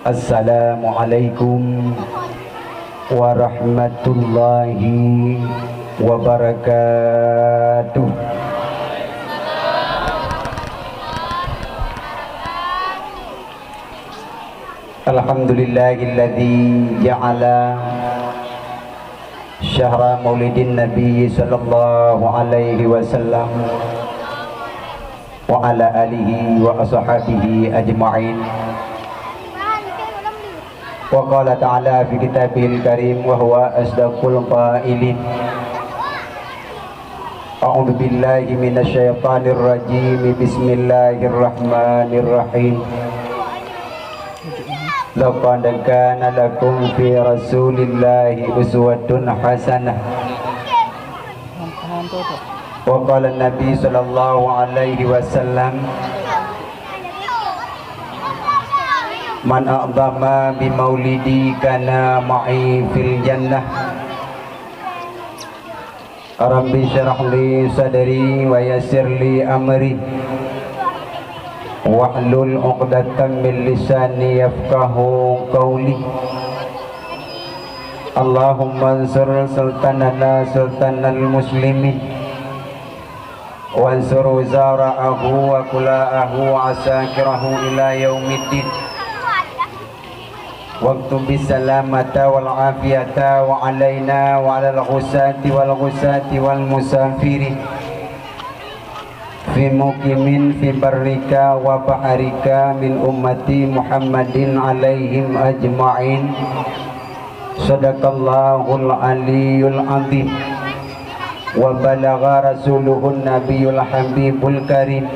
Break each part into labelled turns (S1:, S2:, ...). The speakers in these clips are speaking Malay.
S1: Assalamualaikum warahmatullahi wabarakatuh. Alhamdulillahilladzi ja'ala syahra maulidin nabi sallallahu alaihi wasallam wa ala alihi wa ashabihi ajma'in. Wa qala ta'ala fi kitabihil karim wa huwa asdaqul qailin. A'udzu billahi minasy syaithanir rajim. Bismillahirrahmanirrahim. Laqad kana lakum fi rasulillahi uswatun hasanah. Wa qala Nabi sallallahu alaihi wasallam, man a'zama bi maulidi kana ma'i fil jannah. Rabbi syrah li sadri wa yassir li amri wahlul 'uqdatam min lisani yafqahu qawli. Allahumma ansur sultanana sultanal muslimin wansur wizara'ahu wa kula'ahu asakirahu ila yaumiddin. Waktu bisalamata wal afiyata wa alaina wa alal ghusati wal musafiri fi muqimin fi barrika wa baharika min ummati Muhammadin alaihim ajma'in. Sadaqallahul aliyul azim wa balagha rasuluhun nabiyul habibul karim.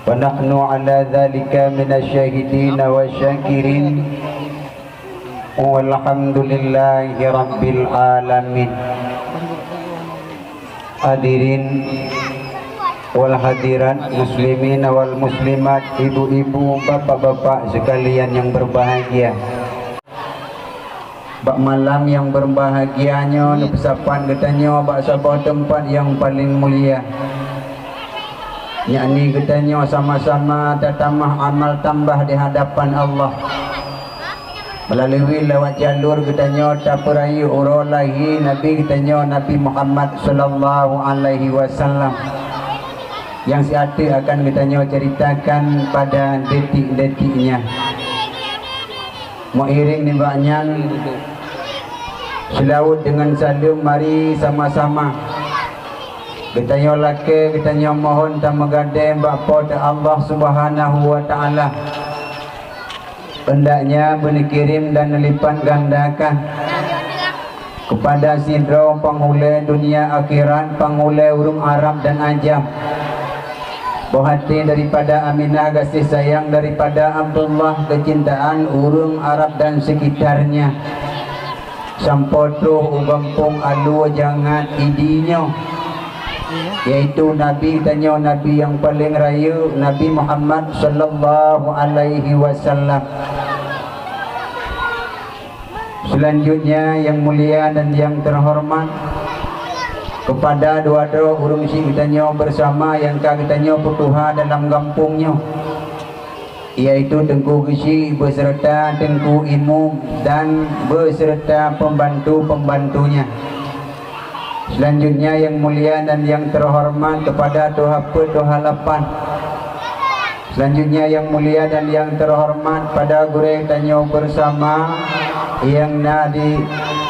S1: Wa nahnu ala dhalika minasyahidin wa syakirin walhamdulillahi rabbil alamin. Hadirin wal hadirat, muslimin wal muslimat, ibu-ibu, bapak-bapak sekalian yang berbahagia. Bak malam yang berbahagianya nepesapan katanya bak sebuah tempat yang paling mulia, yakni katanya sama-sama tatamah amal tambah di hadapan Allah melalui lewat jalur katanya taperayu urolahi Nabi katanya Nabi Muhammad sallallahu alaihi wasallam, yang si hati akan katanya ceritakan pada detik-detiknya. Mengiring nimbaknya selawat dengan salam, mari sama-sama katanya laki katanya mohon tamagade bapa Allah subhanahu wa ta'ala hendaknya berkirim dan melipat gandakan kepada sidro penghule dunia akhirat, penghule urung Arab dan Ajam, bohati daripada Aminah kasih sayang daripada Abdullah kecintaan urung Arab dan sekitarnya, sampoto ugampung alu jangan idinyo, yaitu Nabi tanya Nabi yang paling raya, Nabi Muhammad sallallahu alaihi wasallam. Selanjutnya yang mulia dan yang terhormat kepada dua-dua urung si kitanya bersama yang kitanya putuha dalam kampungnya, yaitu Tengku Gesi beserta Tengku Ilmu dan beserta pembantu-pembantunya. Selanjutnya yang mulia dan yang terhormat kepada Tuha Halapan. Selanjutnya yang mulia dan yang terhormat pada gurih tanyo bersama yang nadi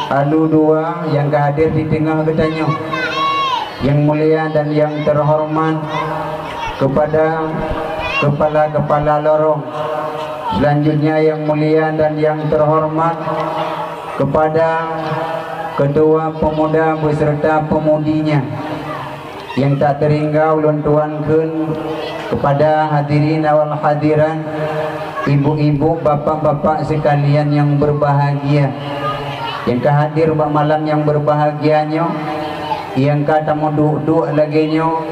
S1: alu dua yang kehadir di tengah ketanyo. Yang mulia dan yang terhormat kepada kepala-kepala lorong. Selanjutnya yang mulia dan yang terhormat kepada ketua pemuda beserta pemudinya. Yang tak terhingga ulun tuankeun kepada hadirin wal hadiran, ibu-ibu, bapak-bapak sekalian yang berbahagia, yang kehadir malam yang berbahagianya, yang kata mau duduk lagi nyo,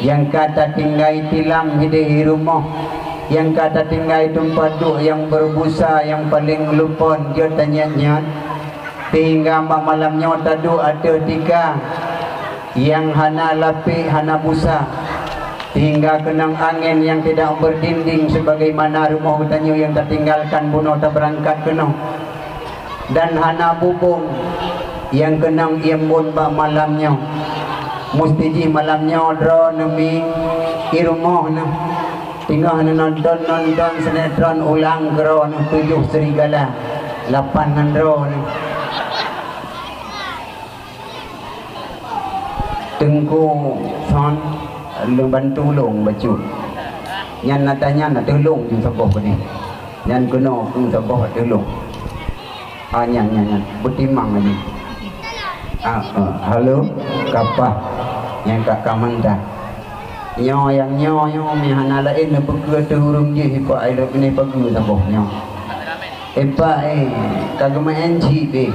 S1: yang kata tinggal tilam di rumah, yang kata tinggal tempat duduk yang berbusa yang paling lupon dia tanya-nya, tinggal malamnya tadu ada tiga yang hana lapi hana busa, hingga kenang angin yang tidak berdinding sebagaimana rumah hutannya yang tertinggalkan bunuh terberangkat kenang, dan hana bubung yang kenang iambun ba malamnya mustiji malamnya dro nemi irmoh na tinggal nonton sinetron ulang gro na 7 serigala 8 nandro na tengku son lu bantu long baju nyan natanya na tulung jung saboh ni nyan kuno jung saboh tulung nyan butimang ni halo kapah yang kak kamanda nyo yang nyo mi hana lain na pegeu teu hurung je pa ai lek ni pegeu saboh nyo pa kagema enji be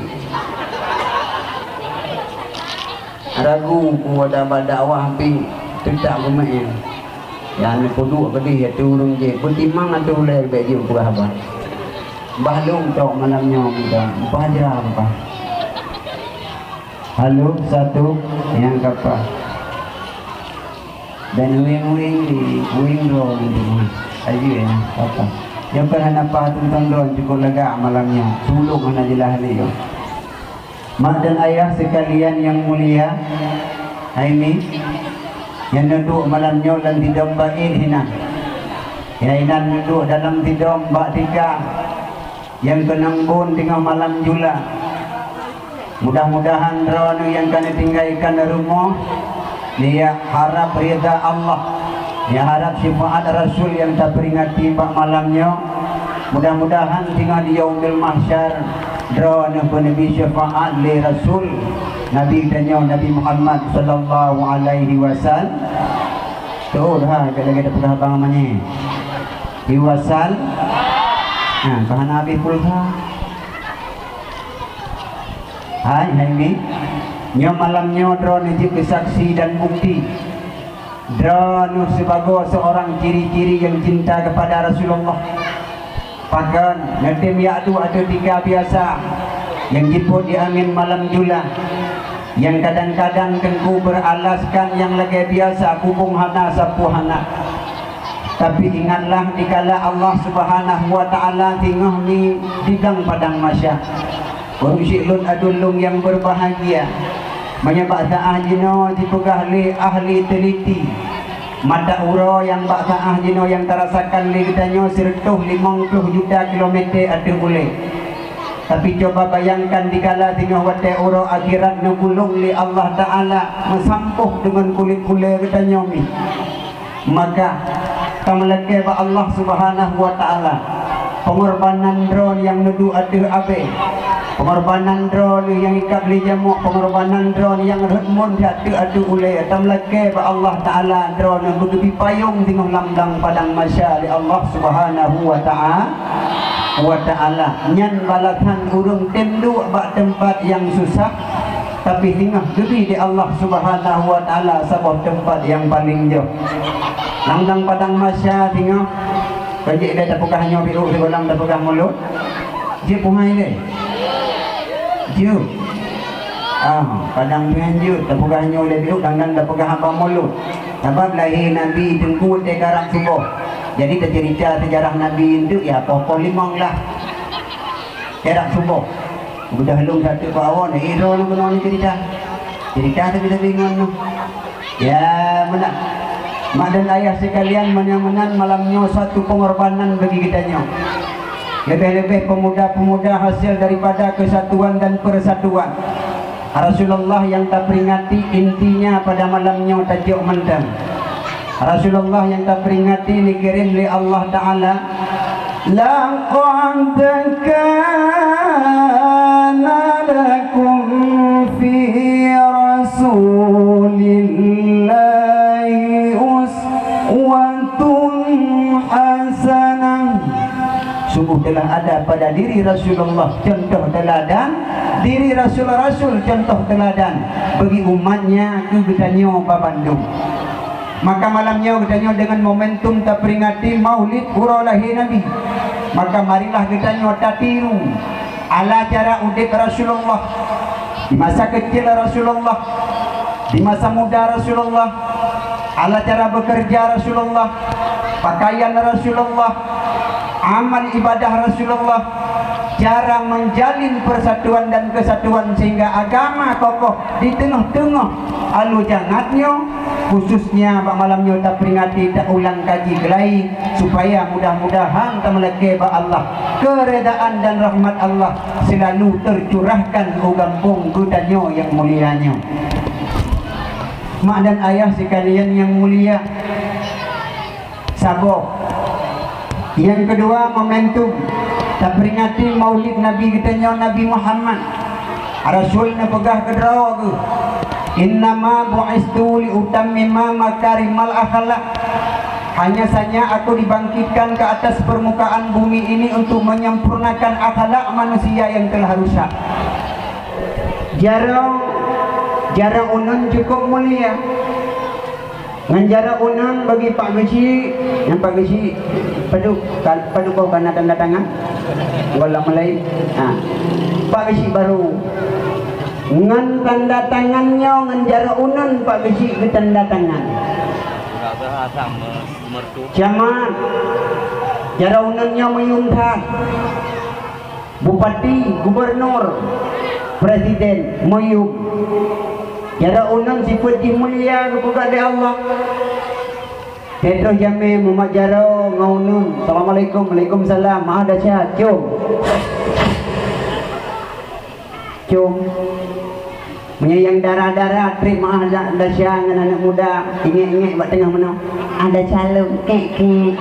S1: ragu ku ada dakwah pi tidak gemain yang kudu kedih turun je betimang atu le be je ku apa bahlung tok malamnya kita baja apa halo satu yang kapal dan wing ro ni aja ya apa yang pernah apa tentang don cukup lega malamnya sulung mana jelah ni mak dan ayah sekalian yang mulia ini yang duduk malamnya dan didambain hina inan duduk dalam tidur mbak tiga yang kenambun tengah malam jula mudah-mudahan rono yang kena tinggalkan rumah dia harap ridha Allah, dia harap syafaat Rasul yang tak peringati pak malamnya. Mudah-mudahan tinggal di yaumil mahsyar drone penabi syafaat li Rasul Nabi dan Nabi Muhammad sallallahu alaihi wasallam. Tu dah kita pernah bang namanya. Diwasal. Nah, bahan Nabi pulha. Hai ini nya malamnya drone itu kesaksi dan bukti drone sebagai seorang ciri-ciri yang cinta kepada Rasulullah pakan natim ya'du ada 3 biasa yang jiput di angin malam jula yang kadang-kadang tengku beralaskan yang lagi biasa kubung hana sapu hana tapi ingatlah dikala Allah subhanahu wa ta'ala tinggal ni digang padang masya Urusyi'lun adulung yang berbahagia menyebab ta'ah jino dipegah li ahli teliti mata uro yang bak ta'ah jino yang terasakan li gedanyo sertuh 50 juta kilometer ada boleh tapi coba bayangkan dikala tinggal wate uro akhirat nugulung li Allah Ta'ala mesampuh dengan kulit-kulit gedanyo mi maka kamelake ba Allah subhanahu wa ta'ala pengorbanan drone yang nudu ada abe pengorbanan drone yang ikab li jamuk pengorbanan drone yang redmon jatuh adu ulai tamlake ba Allah Ta'ala drone begitu payung tengah lamdang padang masya li Allah subhanahu wa ta'ala nyan balatan urung tendu ba tempat yang susah tapi tengah gede di Allah subhanahu wa ta'ala sebuah tempat yang paling jauh lamdang padang masya tengah bagi dia tak pukah hanya biru di kolam tak pukah mulut dia pungai dia dia padang biru tak pukah hanya oleh biru dan tak pukah apa mulut sebab lahir Nabi tengku di karak subuh jadi tercerita sejarah Nabi itu ya pokok limang lah karak subuh udah halung satu ke awal hero lu kena ni cerita tapi bingung ya benar. Mak dan ayah sekalian menang-menang malamnya satu pengorbanan bagi kitanya. Lebih-lebih pemuda-pemuda hasil daripada kesatuan dan persatuan. Rasulullah yang tak peringati intinya pada malamnya tajuk mentang. Rasulullah yang tak peringati dikirim oleh Allah Ta'ala. Laqad kana lakum fi Rasulillahi uswatun hasanah. Sungguh telah ada pada diri Rasulullah contoh teladan, diri Rasul-Rasul contoh teladan bagi umatnya ke gedanyo Bandung. Maka malamnya gedanyo dengan momentum tak peringati maulid uro lahir Nabi. Maka marilah gedanyo tatiru ala cara udip Rasulullah di masa kecil Rasulullah, di masa muda Rasulullah, ala cara bekerja Rasulullah, pakaian Rasulullah, amal ibadah Rasulullah, cara menjalin persatuan dan kesatuan sehingga agama kokoh di tengah-tengah alu jangatnya, khususnya bak malamnya tak peringati tak ulang kaji gelai supaya mudah-mudahan tak meleke ba Allah keredaan dan rahmat Allah selalu tercurahkan ke kampung kudanyo yang mulianya. Mak dan ayah sekalian yang mulia, sabar. Yang kedua, momentum tak peringati maulid Nabi kita Nabi Muhammad. Rasul na pegah kedraw ke innama bu'istu li utammima makarimal akhlaq. Hanya saja aku dibangkitkan ke atas permukaan bumi ini untuk menyempurnakan akhlak manusia yang telah rusak. Jarang unun cukup mulia. Nganjara unun bagi Pak Gesi, yang Pak Gesi padu kau kana tanda tangan. Wala mulai. Pak Gesi baru ngan tanda tangannya nganjara unun Pak Gesi ke tanda tangan. Camat jara ununnya meyuntan. Bupati, gubernur, presiden moyub. Jara unun sifat mulia kepada Allah. Terus jame Muhammad jaro ngaunun. Assalamualaikum, waalaikumsalam. Ada syah, cum. Menyayang darah-darah trik maaf ada syah dengan anak muda. Ingek-ingek buat tengah mana. Ada calon kek-kek.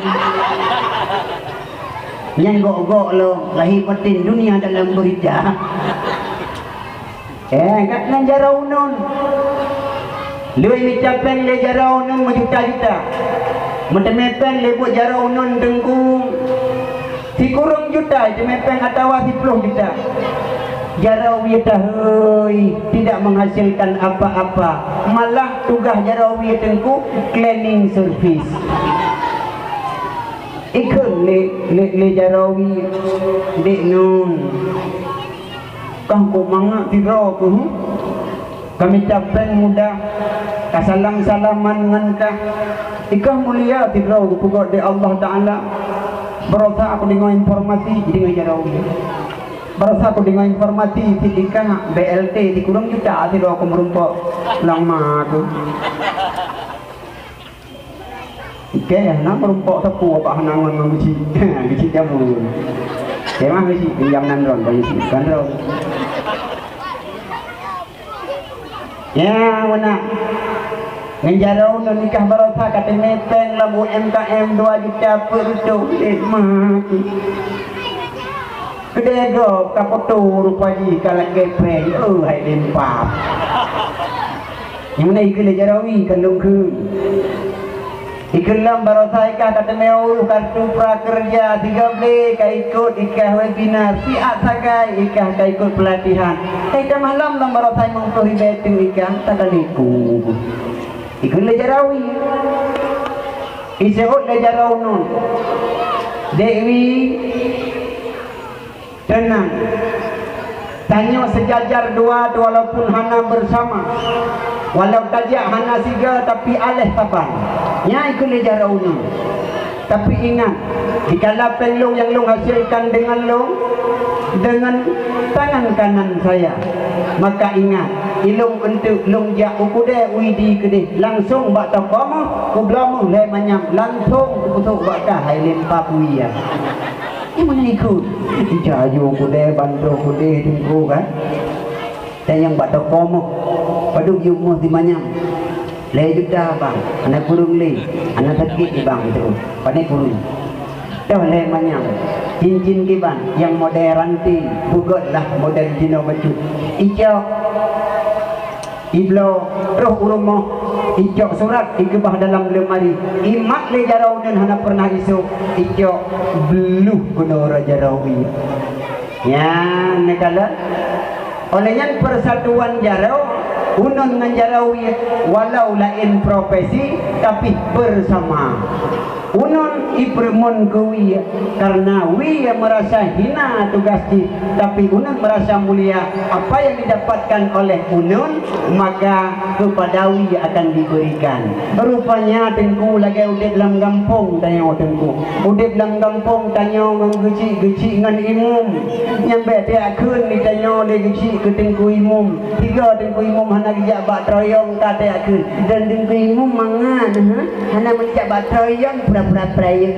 S1: Yang gok-gok lo lahir patin dunia dalam berita. Kat nan jara unun. Lui ni capen le jara unun juta-juta. Mentemepen le buat jara unun dengkung. Si kurung juta, temepen atawa 10 juta. Jara wiyata hei tidak menghasilkan apa-apa. Malah tugas jara wiyata tengku cleaning service. Ikut le jara wiyata dek nun. Kang ko mga tiro ko kami capen muda kasalam-salaman ngan ka ikah mulia tiro ko pugod de Allah Taala berosa aku dengan informasi jadi ngajaraw berosa aku dengan informasi tidika BLT di kurang juta tiro ko merumpok lama tu ike na merumpok tepu apa hanangan menguji gici jamu kemah gici pinjam nandron bagi kan ro. Ya mana ngejarau no nikah barokah kata meteng labu MKM 2 juta per tu mati kedai go kapoto rupaji kalau gepeng hai lempap yang mana ikut jarawi kandung ke ikelam barokah kata meu kartu prakerja 13 ikut ikah webinar siap sagai ikah ikut pelatihan kita malam lam barokah mengkori betu ikah takaliku ikut lejarawi isehut lejarau nun Dewi tenang tanya sejajar dua walaupun hana bersama walau tajak hana siga tapi aleh tapan nya ikut lejarau nun tapi ingat dikala pelung yang long hasilkan dengan tangan kanan saya maka ingat ilung untuk long jak ukude widi kede langsung bak takomo kublamu le manyam langsung kutuk bakah hai lempa puia ini mana ikut jaju kude bantu kude tunggu kan dan yang bak takomo paduk yumu di manyam le juta bang anak kurung le anak sakit bang itu pandai kurung dah le manyam cincin kiban yang modern ti bugotlah model dino baju ijau iblo roh urumoh ijau surat ikebah dalam lemari imak le jarau dan hana pernah isu ijau beluh kuno jarawi ya negala olehnya persatuan jarau Unun dengan jarawi walau lain profesi tapi bersama. Unun ipermun kewi karena wi yang merasa hina tugas di, tapi unun merasa mulia. Apa yang didapatkan oleh unun maka kepada wi akan diberikan. Rupanya tengku lagi udip dalam kampung tanya tengku. Udip dalam kampung tanya ngeci dengan imum. Yang bete akun ditanya le geci ke tengku imum. Tiga tengku imum hana gejak bak troyong kate akun. Dan tengku imum mangan hana menjak bak troyong pura prayuk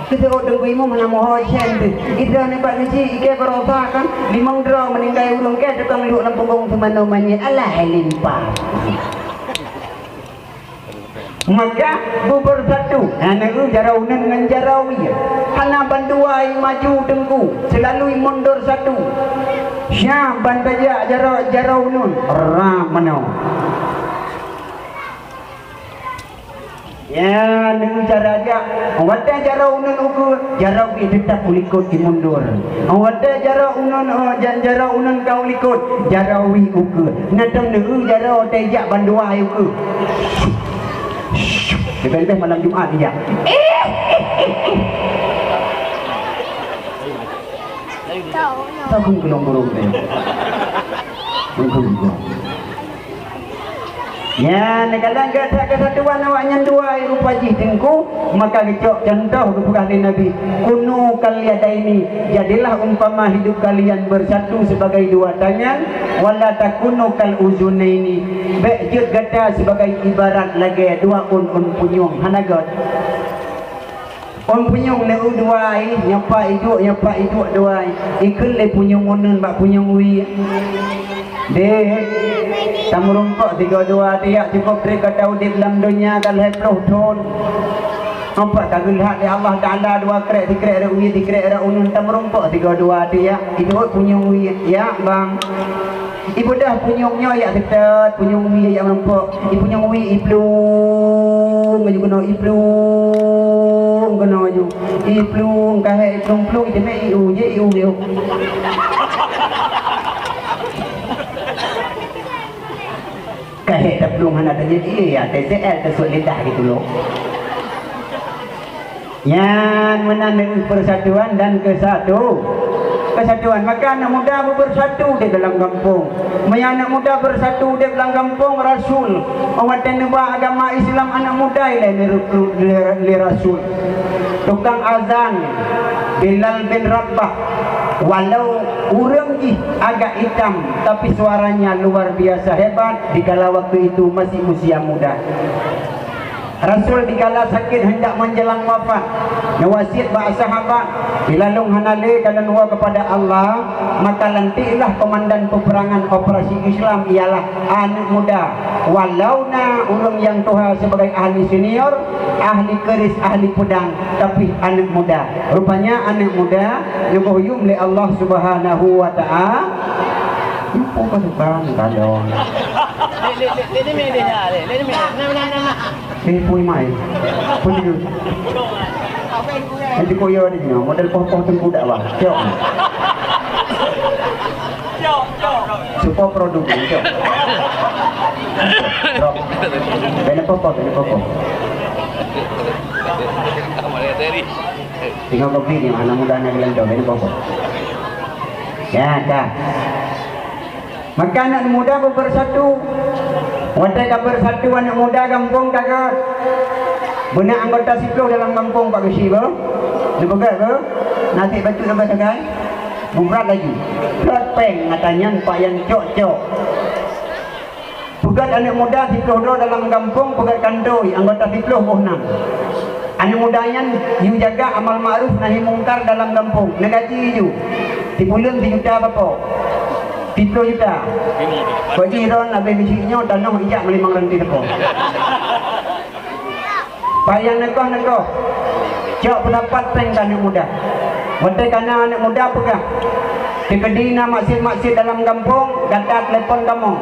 S1: kita tunggu imam mana mau hojen tu ida ni pak niji ike berota kan limang dra meninggal urung ke tukang liuk dalam punggung semana manyet alah limpah maka bubur satu hana jaraunan dengan jarawi hana banduai maju tengku selalu mundur satu syah bantaja jaraunun ramano. Ya, dengan cara dia, wadah cara unun uku, cara kita tetap ulikut dimundur. Wadah cara unun kau ulikut, cara wi uku. Nadam negu cara tejak bandua uku. Lebih malam Jumat dia. Tahu kan gelong-gelong dia. Ya, negara tak kesatuan awaknya dua rupa jitengku maka kecok contoh kepada Nabi kunu kaliadaini jadilah umpama hidup kalian bersatu sebagai dua tangan wala takunu kal uzunaini bejut gata sebagai ibarat lagi dua un punyung hanagot punyung le uduai nyapa iduk duai ikul le punyung unun bak punyung wi dek tamurumpok 32 tiak cukup mereka tahu di dalam dunia kalau heploh ton nampak kagul hak di Allah Ta'ala dua krek tikrek ada wi tikrek ada unun tamurumpok 32 tiak itu punyung wi ya bang ibu dah punyungnya ya tetet punyung wi ya nampak ibu punyung wi iplung maju kena iplung kena maju iplung kahek plung itu me iu je iu dia kahek tak plung hana terjadi ya TCL tersut lidah gitu loh yang menandai persatuan dan kesatuan maka anak muda bersatu di dalam kampung anak muda bersatu di dalam kampung Rasul orang tenubah agama Islam anak muda ini Rasul tukang azan Bilal bin Rabah walau urang agak hitam tapi suaranya luar biasa hebat dikala waktu itu masih usia muda Rasul dikala sakit hendak menjelang wafat wasiat bak sahabat dilalung hanale kalau nuwa kepada Allah maka lantilah komandan peperangan operasi Islam ialah anak muda walau na urang yang tuha sebagai ahli senior ahli keris ahli pedang tapi anak muda rupanya anak muda yubohum li Allah Subhanahu wa ta'ala apa kan kalau ini punya mai punya nanti koyo ni model poh-poh tengku dak bang cok support produk cok drop bena poh-poh tinggal kopi ni anak muda nak bilang dah bena poh-poh ya dah maka anak muda bersatu wadah kabar satu anak muda kampung kagak benak anggota sipil dalam kampung Pak Gesi bo dia pegang bo nanti baju nama segai berat lagi peng katanya Pak yang cok pegat anak muda sipil dalam kampung pegat kandoi anggota sipil bohnam anak mudanya you jaga amal ma'ruf nahi mungkar dalam kampung negaji you di bulan 3 juta apa 30 juta bagi ron abe bisinya tanah ijak melimang renti depo payah nekoh cok pendapat peng anak muda wadah kana anak muda pegah kedina maksud dalam kampung data telepon kamu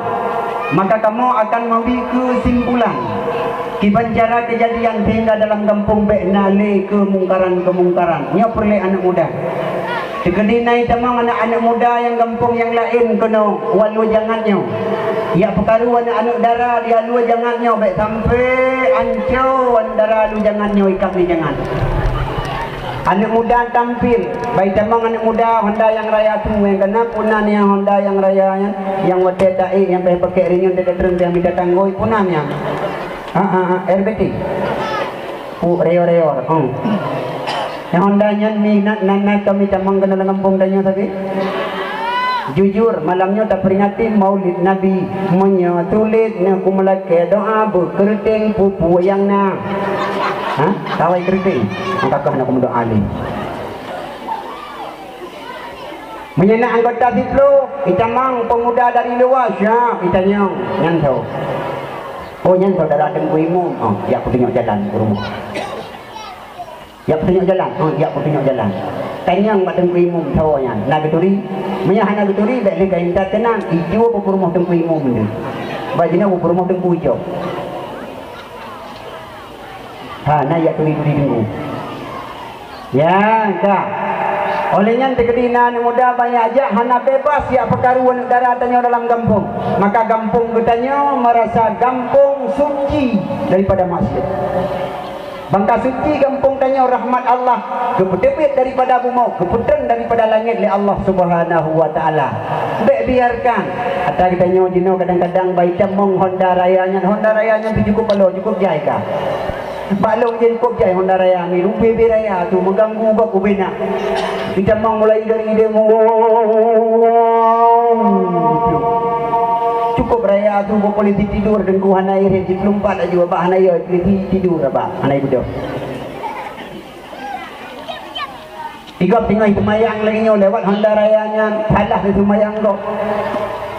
S1: maka kamu akan memberi kesimpulan kibanjara kejadian sehingga dalam kampung beknale kemungkaran nya perle anak muda Kedinai tamang anak-anak muda yang kampung yang lain kena walu jangannya. Ya perkara anak-anak dara dia lu jangannya baik sampai ancau dara lu jangannya ikat ni jangan. Anak muda tampil baik tamang anak muda Honda yang raya tu yang kena punan yang Honda yang raya yang wate taik yang pakai ringan dekat terus yang minta tanggoi punannya. RBT. Reo. Yang Hondanya minat nana kami tamang kena kampung tanya tapi jujur malamnya tak peringati maulid Nabi menyatulit na kumalake doa berkeriting pupu yang na tawai keriting maka nak kumdo ali menyena anggota siplo itamang pemuda dari luar ya itanya nyantau nyantau darah dengkuimu ya aku tengok jalan ke rumah. Ya petunjuk jalan. Ya petunjuk jalan. Tanyang mak tengku imum tawanya. Nagaturi. Menyah nagaturi dak le kain tak tenang. Ijo apa rumah tengku imum ni. Bajina apa rumah tengku ijo. Na ya turi tengku. Ya, kak. Olehnya tegedina muda banyak aja hana bebas ya perkaruan negara tanya dalam kampung. Maka kampung katanya merasa kampung suci daripada masjid. Bangka suci kampung tanya rahmat Allah kepedebit daripada bumi keputan daripada langit oleh Allah Subhanahu wa taala. Baik biarkan. Atau kita nyo jino kadang-kadang baik camong Honda rayanya tu cukup palo cukup jai ka. Balong je cukup jai Honda raya ni rupi raya tu mengganggu bab ubena. Kita mulai dari demo cukup raya tu politik tidur dengku hanai rejim lompat aja ba hanai tidur ba hanai budak igap tinggal semayang lagi nyo lewat Honda rayanya salah di semayang kok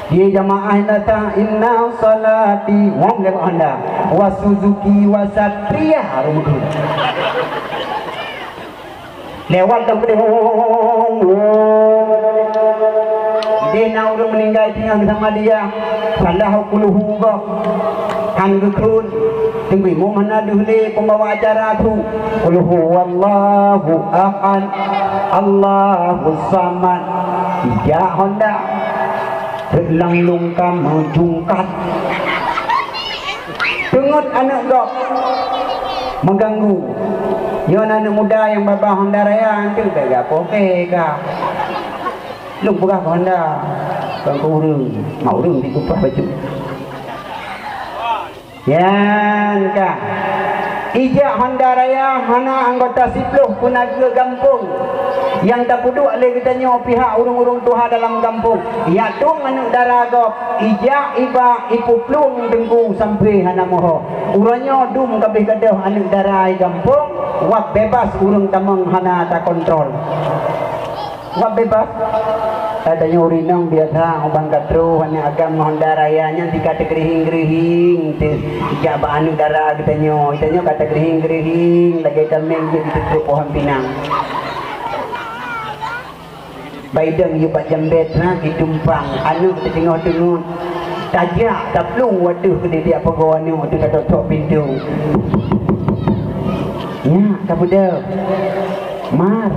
S1: dia jamaah nata inna salati wong lewat Honda wa Suzuki wa Satria rumah lewat tak boleh dia nak orang meninggal tinggal bersama dia salah kuluhu ba kan gekun tunggu mu mana dulu pembawa acara tu kuluhu wallahu ahad Allahu samad tiga Honda langlung kamu jungkat tungut anak gok mengganggu yon anak muda yang babah Honda raya tu tak apa kah lu berapa Honda bang kurung mau dong dikupah baju yan kah ijak Honda raya mana anggota siploh punaga kampung yang tak puduk oleh katanya pihak urung-urung tuha dalam kampung ya tung anu daragop ijak iba ipuplung tengku sampai hana moho uranya dum kabeh kadah anu darai kampung wak bebas urung tamang hana tak kontrol wak bebas adanya urinang biasa ubang katru hanya agam Honda rayanya dikata gerihing-gerihing ijak ba anu darah katanya kata gerihing-gerihing lagi tameng je di pohon pinang baidang yu pak jambet ditumpang anu kita tengok tajak taplung waduh ke dia apa gawanu tu tak tutup pintu ya kabuda mar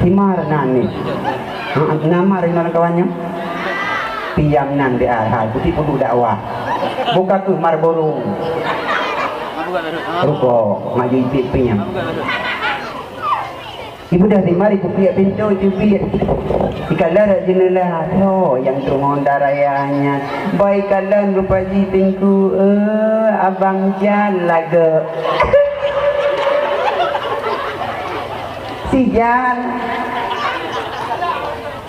S1: timar nani nama ringan kawannya piam nan di arah putih perlu dakwah buka tu Marlboro ruko maju ipit piam ibu dah dimari ku piak pintu ipit ikalah jenela yang turun darayanya baikalan rupa jipinku abang jalaga si jal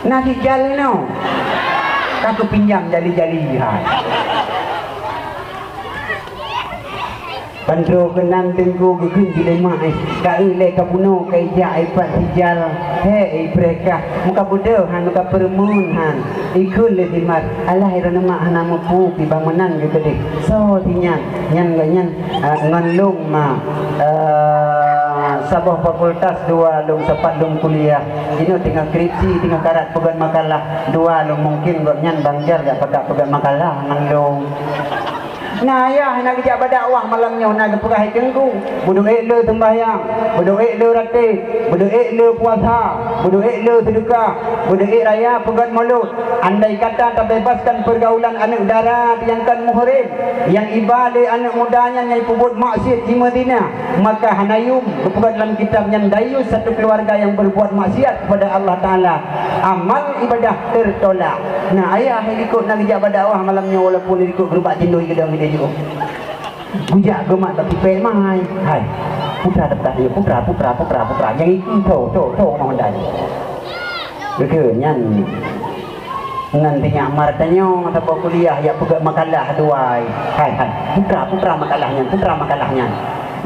S1: nasi jal no aku pinjam jali-jali Bandro kenan tengku gekun di lemah ka ile ka buno ka ija ipat hijal mereka muka budo han muka permun han ikun le dimat alah irana ma hanamu pu di bangunan ge gede so tinyan nyan nganlung ma sabah fakultas dua lung sepat lung kuliah ini tinggal skripsi tinggal karat pegan makalah dua lung mungkin gak nyan bangjar gak pegang makalah nganlung Nah ayah nak kerja berdakwah malamnya nak perah tengku. Bodoh le sembahyang, bodoh le rati, bodoh le puasa, bodoh le sedekah, bodoh raya pegat maulud. Andai kata tak bebaskan pergaulan anak dara yang kan muhrim, yang ibadah anak mudanya yang pubut maksiat di Madinah, maka hanayum berpegat dalam kitabnya dayus satu keluarga yang berbuat maksiat kepada Allah Taala, amal ibadah tertolak. Nah ayah ikut nak kerja berdakwah malamnya walaupun ikut gerubak cendoi gedang dia juga. Gujak gemak tapi pe mai. Hai. Putra dapat dia putra yang ikut to mohon dai. Betul nyan. Nantinya martanyo atau kuliah ya pegat makalah duai. Hai putra makalahnya.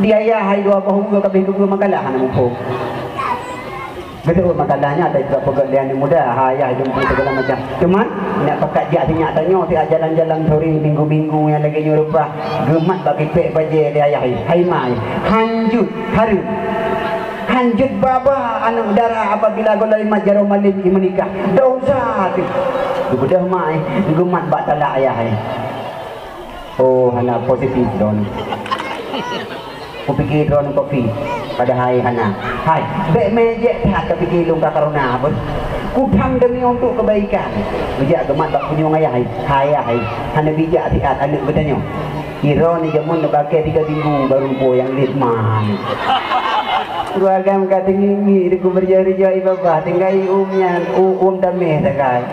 S1: Dia ya hai dua bahu kabeh dua makalah ana mupo. Betul makalahnya ada juga pegat dia muda. Ayah jumpa segala macam. Cuman nak pakat dia tanya tiap jalan-jalan sore minggu-minggu yang lagi nyurupa gemat bagi pek baje dia ayah. Hai mai hanjut haru. Hanjut baba anak darah apabila golai majaro malim menikah. Dosa tu. Budah mai gemat bak talak ayah. Oh hana positif don. Ku fikir drone kopi pada hari hana. Hai, bek mejek tak fikir lungka karuna pun. Ku thang demi untuk kebaikan. Bijak gemat tak punya ayah hai. Hai. Hana bijak tiat anak bertanya. Kira ni jamun nak pakai 3 minggu baru po yang litman. Keluarga muka tinggi ku berjari-jari bapa tinggal umnya damai sakai.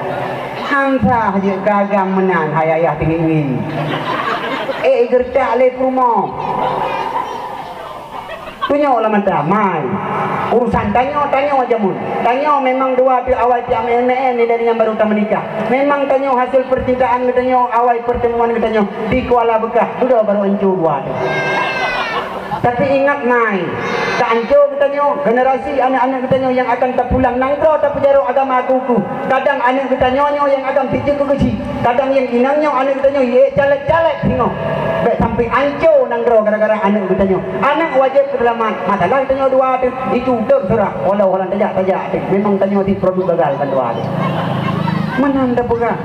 S1: Hangsa je gagam menan hai ayah tinggi. Gertak le rumah. Tunyo lah mata mai urusan tanyo aja mun tanyo memang dua pi awal pi MN ni dari yang baru tak menikah memang tanyo hasil percintaan tanyo awal pertemuan tanyo di Kuala Bekah sudah baru hancur buat tapi ingat mai tak hancur tanyo generasi anak-anak tanyo yang akan terpulang nangkro tapi jaro agama akuku kadang anak tanyo yang akan pijak ke kecil kadang yang inangnya anak tanyo ye calek-calek tengok baik sampai hancur nangkro gara-gara anak tanyo anak wajib kedalaman masalah tanyo dua itu terserah walau tajak memang tanyo di produk gagal kan dua mana anda pegang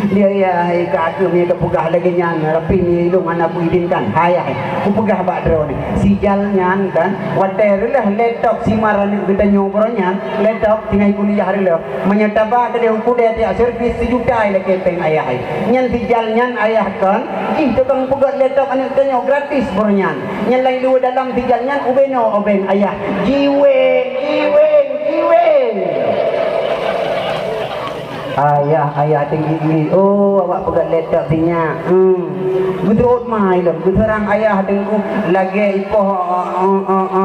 S1: dia ya kaki ni kepegah lagi nyan rapi ni lu mana aku izinkan hai aku pegah bak drone sijal nyan kan water lah laptop simaran kita nyobronyan laptop tinggal kuliah rela menyetaba tadi aku dia servis 1 juta lagi peng ayah nyan sijal nyan ayah kan tukang pegat laptop anak kita gratis bronyan nyan lain dua dalam sijal nyan ubeno oben ayah jiwe ayah tinggi oh awak pegat laptop sinya betul mai lah beterang ayah dengku lagi ipoh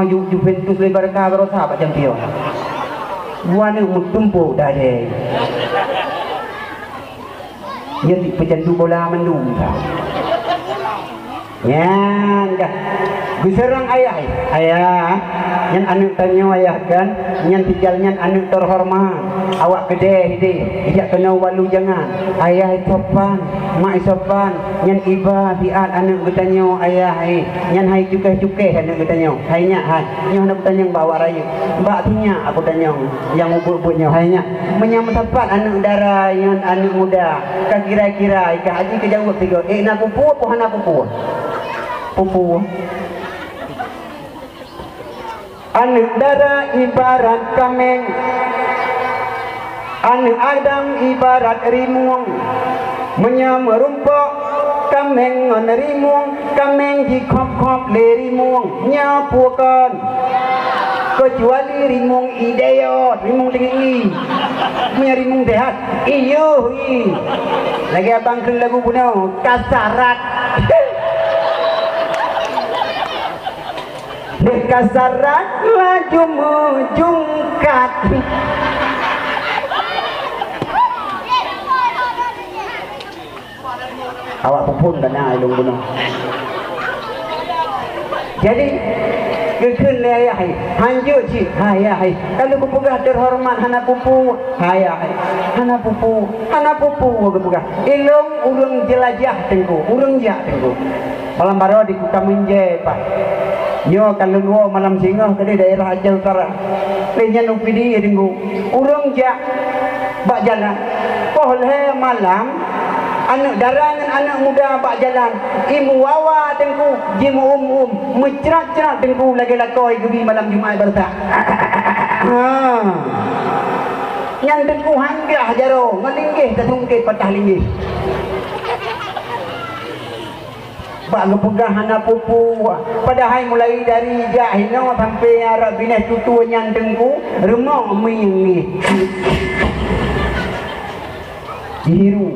S1: Juventus lebar ka karo sahabat champion buan ni mutumpu dah deh dia di pecandu bola mendung yan dah guserang ayah yang anak tanya ayah kan yang tinggalnya anak terhormat awak gede ijak kena walu jangan ayah sopan mak sopan yang iba biat anak bertanya ayah yang hai cukai anak bertanya hainya nyo anak bertanya bawa raya mbak tinya aku tanya yang ubut-ubutnya hainya menyambut tempat anak darah yang anak muda kan kira-kira ika haji kejauh tiga nak pupu apa hana pupu anak darah ibarat kameng anak adam ibarat rimuang menyamerumpok kameng rimuang kameng di kop le rimuang nyapukan kecuali rimuang ideot rimuang tinggi punya rimuang sehat iyo lagi abang ke lagu punya kasarat kasarat laju menjungkat awak pun kena ilung bunuh jadi kekun le ayah hanjut cik ayah kalau ku pegah terhormat hana pupu ayah hana pupu ku pegah ilung urung jelajah tengku urung jak tengku malam baru di Kaminje pak nyo kalau luo malam singa ke daerah Aceh Utara lenya upidi tengku urung jak bak jalan poh le malam Anak darangan anak muda pak jalan. Imu wawa tengku, jimu mencerak-cerak tengku lagi lakoi gebi malam Jumaat bertak. Yang tengku hanggah jaro, ngelinggih ketungkit patah linggih. Bak ngepegah anak pupu. Padahal mulai dari jahino sampai arah binah tutu yang tengku remong mengi. Dihiru.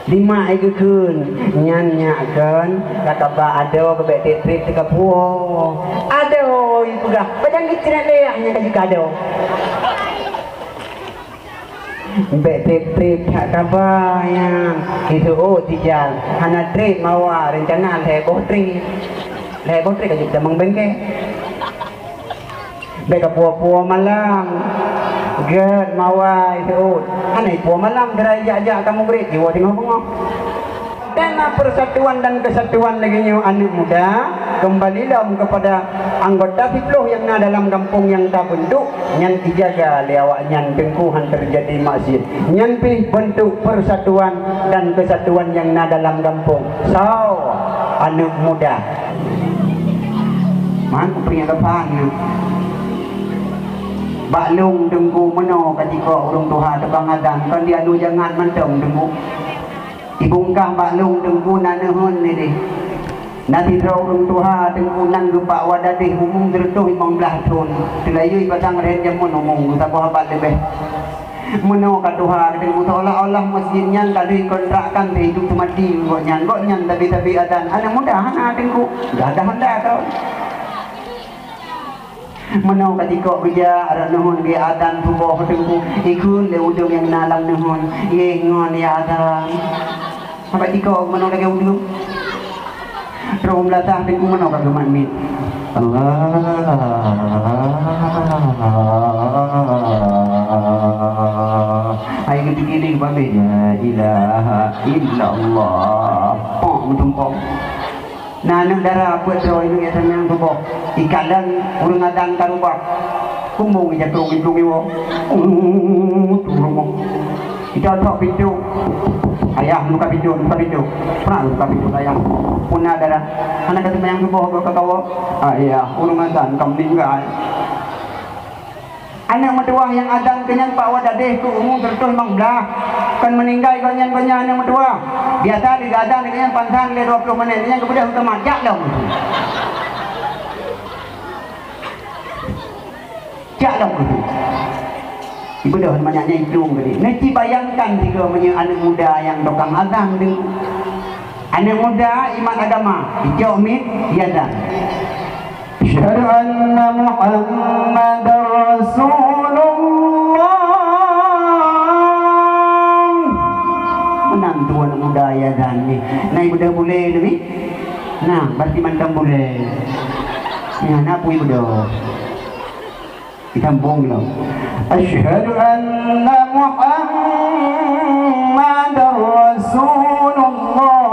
S1: 5 hari keun nyanyakan kakak ba ada ke bek trip ke puo ada ibu dah padang kecil leahnya kan juga ada bek trip kakak ba yang itu tijal hana trip mawa rencana lebo trip kan juga mengbengke bek ke puo malam Gad mawai itu, aneh puan malam gerai jajak kamu beri, jiwa tengok bengok. Karena persatuan dan kesatuan lagi nyu anak muda, kembalilah kepada anggota fiploh yang ada dalam kampung yang tak bentuk, yang dijaga lewat yang tengkuhan terjadi maksiat, yang pilih bentuk persatuan dan kesatuan yang ada dalam kampung. So, anak muda, mana punya depan? Baklung dengku meno ketika urung Tuhan tebang adan kan dia lu jangan mentong dengku ibungkah baklung dengku nanehun ni deh nanti urung Tuhan dengku nang gempak wadadih umum tertuh 15 tahun telayu batang rejam menumung tak apa lebih meno ka Tuhan dengku seolah-olah masjidnya tadi kontrakkan di hidup mati kok nyan tapi adan anak muda anak dengku gak ada hendak kau Menau ketika kerja ada nuhun ke adan tubuh tengku ikut le udung yang nalang nuhun ye ngon ya adan apa tiko menau lagi udung rom latah tengku menau ka geman mit Allah ai gini babe ya ilaha illallah pom tumpong Nanang darah buat roh ini ya senang tu boh. Ikalan urang adan karubah. Kumbung ija turung iwo. Turung mo. Ija tok pintu. Ayah muka pintu. Pernah muka pintu ayah. Punah darah. Anak kata yang tu boh kakawo. Ayah urang adan kam meninggal. Anak medua yang adan kenyang pak wadadeh ku umum tertul mangbelah. Kan meninggal kanyan anak medua. Biasa di adan kenyang pantang le 20 menit yang kemudian utama jak dong. Jak dong gitu. Ibu dah banyaknya hidung tadi. Nanti bayangkan jika punya anak muda yang dokang adan tu. Anak muda iman agama, hijau mit iadan. Asyhadu anna Muhammadar Rasulullah. Menantu anak muda ya dan ni. Nah ibu dah boleh ni. Nah, berarti mantam boleh. Ya, nak pun ibu dah. Ditampung lah. Asyhadu anna Muhammadar Rasulullah.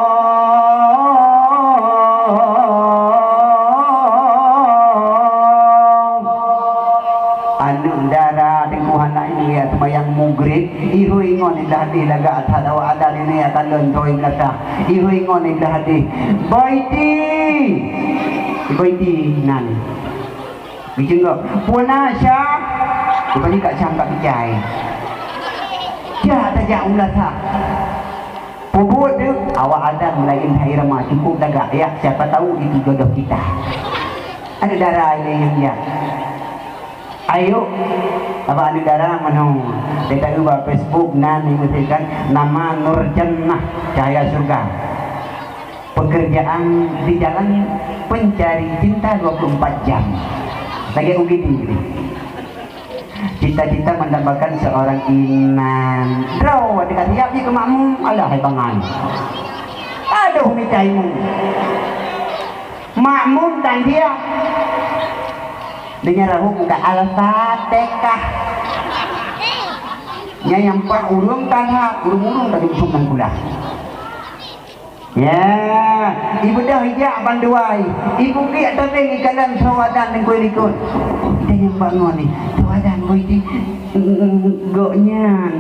S1: Yang mugrid ihu ingon ilah hati laga atada wa ada ini akan lontoy lata ihu ingon ilah hati baiti nan bijeng go puna sya bukan kak syam kak bijai ja taja ulata pubut tu awak ada mulai hai ramah cukup laga ya siapa tahu itu jodoh kita ada darah ini yang dia ayo apa negara manu kita ubah Facebook nanti mestikan nama Nur Jannah Cahaya Surga pekerjaan di jalan pencari cinta 24 jam lagi begini cita-cita mendapatkan seorang iman draw dekat siap di kemakmu alah hai bangan aduh micaimu makmum dan dia dengan rahu muka Al-Fatihah yang pak urung tanah urung tadi usukan pula ya ibu dah hijak banduai ibu kiat tadi ikalan sawadan dan kue likut kita yang bangun ni sawadan kue di goknya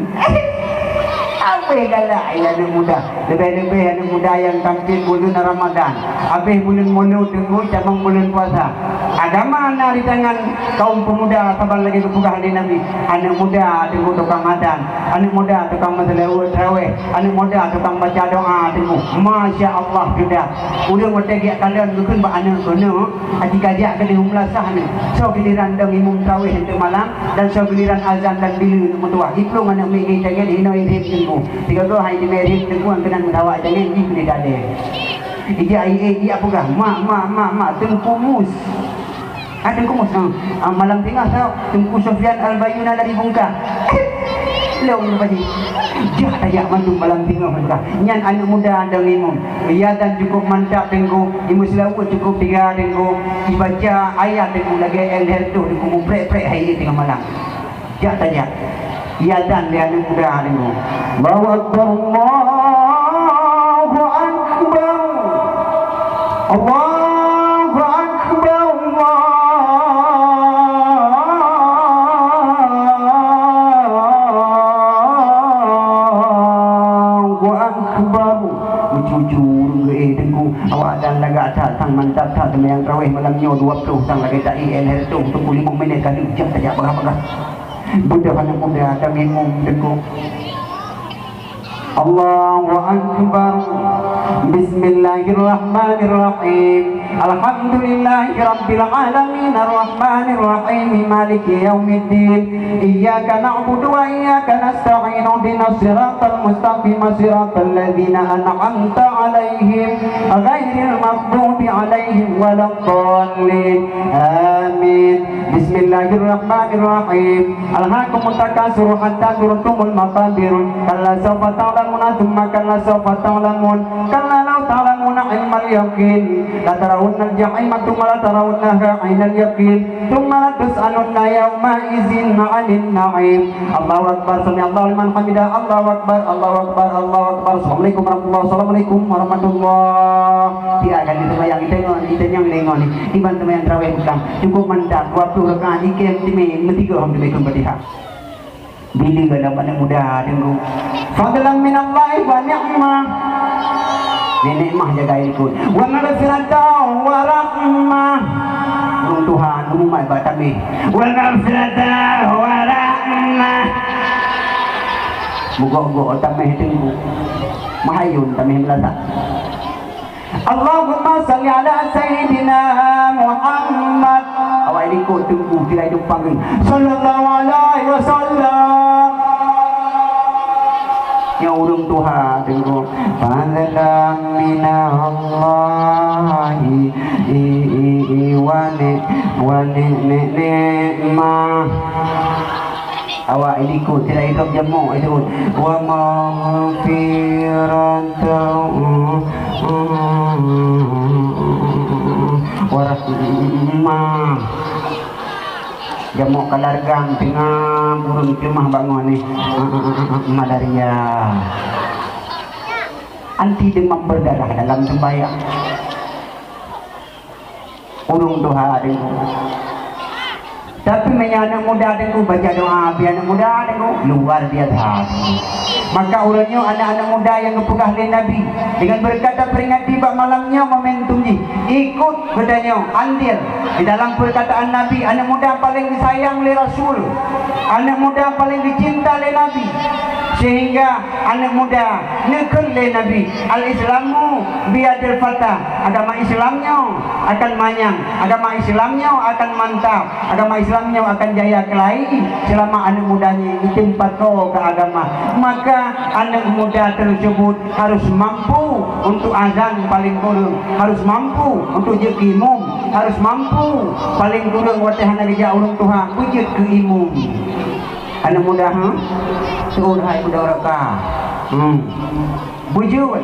S1: Habis galak anak muda. Lebih-lebih anak muda yang tampil bulan Ramadan. Habis bulan mulut tunggu cabang bulan puasa. Agama anak di tangan kaum pemuda sabar lagi kepugah di Nabi. Anak muda tunggu tukang adan. Anak muda tukang masalah terawih. Anak muda tukang baca doa tunggu. Masya Allah sudah. Udah mesti kalian mungkin buat anak kono. Jika dia ke di humlasah ni. So giliran dang imam terawih untuk malam dan so giliran azan dan bilu untuk mutua. Itu mana megi jangan hino irim tunggu. Tiga dua hari di merim tunggu ang kena mendawak jangan di kulit ada. Dia apa kah? Ma tengku mus. Tengku mus. Malam tengah tau Tengku Sofyan Al-Bayuna dari Bungka. Long pagi. Jah tayak mantu malam tengah mereka. Nyan anak muda ada imam. Ya dan cukup mantap tengku. Imu selawat cukup 3 tengku. Dibaca ayat tengku lagi elher tu tengku muprek-prek hari tengah malam. Jah tayak. Ya dan dia anak muda tengku. Allahu Akbar. Allahu Akbar. Allahu Akbar. Allahu Akbar. Jujur ke tengku awak dan lagak sang mantap tak yang terawih malam nyo 20 sang lagi tak el tu tunggu 5 minit kali jam saja apa-apa. Budak anak muda ada minum tengku. Allahu Akbar. Bismillahirrahmanirrahim. Alhamdulillahi Rabbil Alamin. Ar-Rahmanirrahim. Maliki yaumiddin. Iyyaka na'budu wa iyyaka nasta'in. Ihdinas siratal mustaqim. Siratal ladzina an'amta 'alaihim ghairil maghdubi 'alaihim waladdallin. Amin. Bismillahirrahmanirrahim. Alhaakumut takatsur hatta zurtumul maqabir. Kalla sawfa ta'lamuna thumma kalla sawfa ta'lamun. Kalla law ta'lamuna 'ilmal yaqin la tarawunnal jahima thumma la tarawunnaha 'ainal yaqin thumma la tus'alunna yawma idzin 'anil na'im. Allahu Akbar. Sami Allahu liman hamidah. Allahu Akbar. Allahu Akbar. Allahu Akbar. Assalamualaikum warahmatullahi wabarakatuh. Assalamualaikum warahmatullahi. Dia akan disembahyang kita yang lengon ni. Iban sembahyang tarawih bukan. Cukup mantap 20 rakaat ikem demi metiga alhamdulillah Fatihah. Bila dalam anak muda tengok. Fadlan minallahi wa ni'mah. Nikmah jaga ikut. Wa maghfiratan wa rahmah. Tuhan umat batami. Wa maghfiratan wa rahmah. Muga-muga tamih tengok. Mahayun tamih melata. Allahumma salli ala sayyidina Muhammad. Awak ini kau tunggu tidak hidup panggil. Sallallahu alaihi wasallam. Ya urung Tuhan tunggu. Fadlan minallahi wa ni'mah. Awak ini kau tidak hidup jemuk itu. Wa maghfiratan warahmah. Jamuk kalargang tengah burung cemah bangun ni. Malaria. Anti demam berdarah dalam sembahyang. Urung Tuhan dengu. Tapi anak muda dengu baca doa biar anak muda dengu luar biasa. Maka urangnya anak-anak muda yang kepugah oleh Nabi dengan berkata peringati bab malamnya momentum ni ikut bedanya andil di dalam perkataan Nabi. Anak muda paling disayang oleh Rasul, anak muda paling dicinta oleh Nabi, sehingga anak muda nekun oleh Nabi. Al-Islamu biadil fatah. Agama Islamnya akan manyang, agama Islamnya akan mantap, agama Islamnya akan jaya kelahi selama anak mudanya ditempat ke agama. Maka anak muda tersebut harus mampu untuk azan paling kurang, harus mampu untuk je ke imam, harus mampu paling kurang watahan kerja orang Tuhan pujud ke imam. Anak muda turun hai budak raka bujud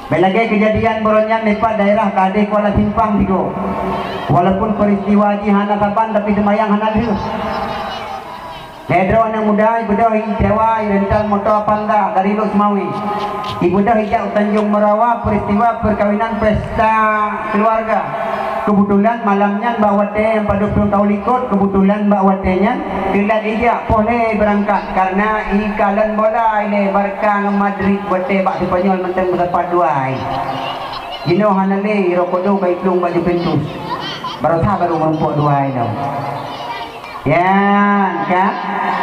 S1: belagi kejadian beronyan lepas daerah Kadeh Kuala Simpang tigo. Walaupun peristiwa jihana kapan tapi semayang hana dia. Nedro anak muda ibu dah sewa rental motor Panda dari Lok Semawi. Ibu dah hijau Tanjung Merawa peristiwa perkawinan pesta keluarga. kebetulan malamnya Mbak Wate yang pada kau likut, kebetulan Mbak Watenya telat ijak boleh berangkat karena ikalan bola ini Barca dengan Madrid Wate bak Spanyol mentang berapa duai jino hanale rokodo baik long bak Juventus baru baru merumpuk duai dah ya kan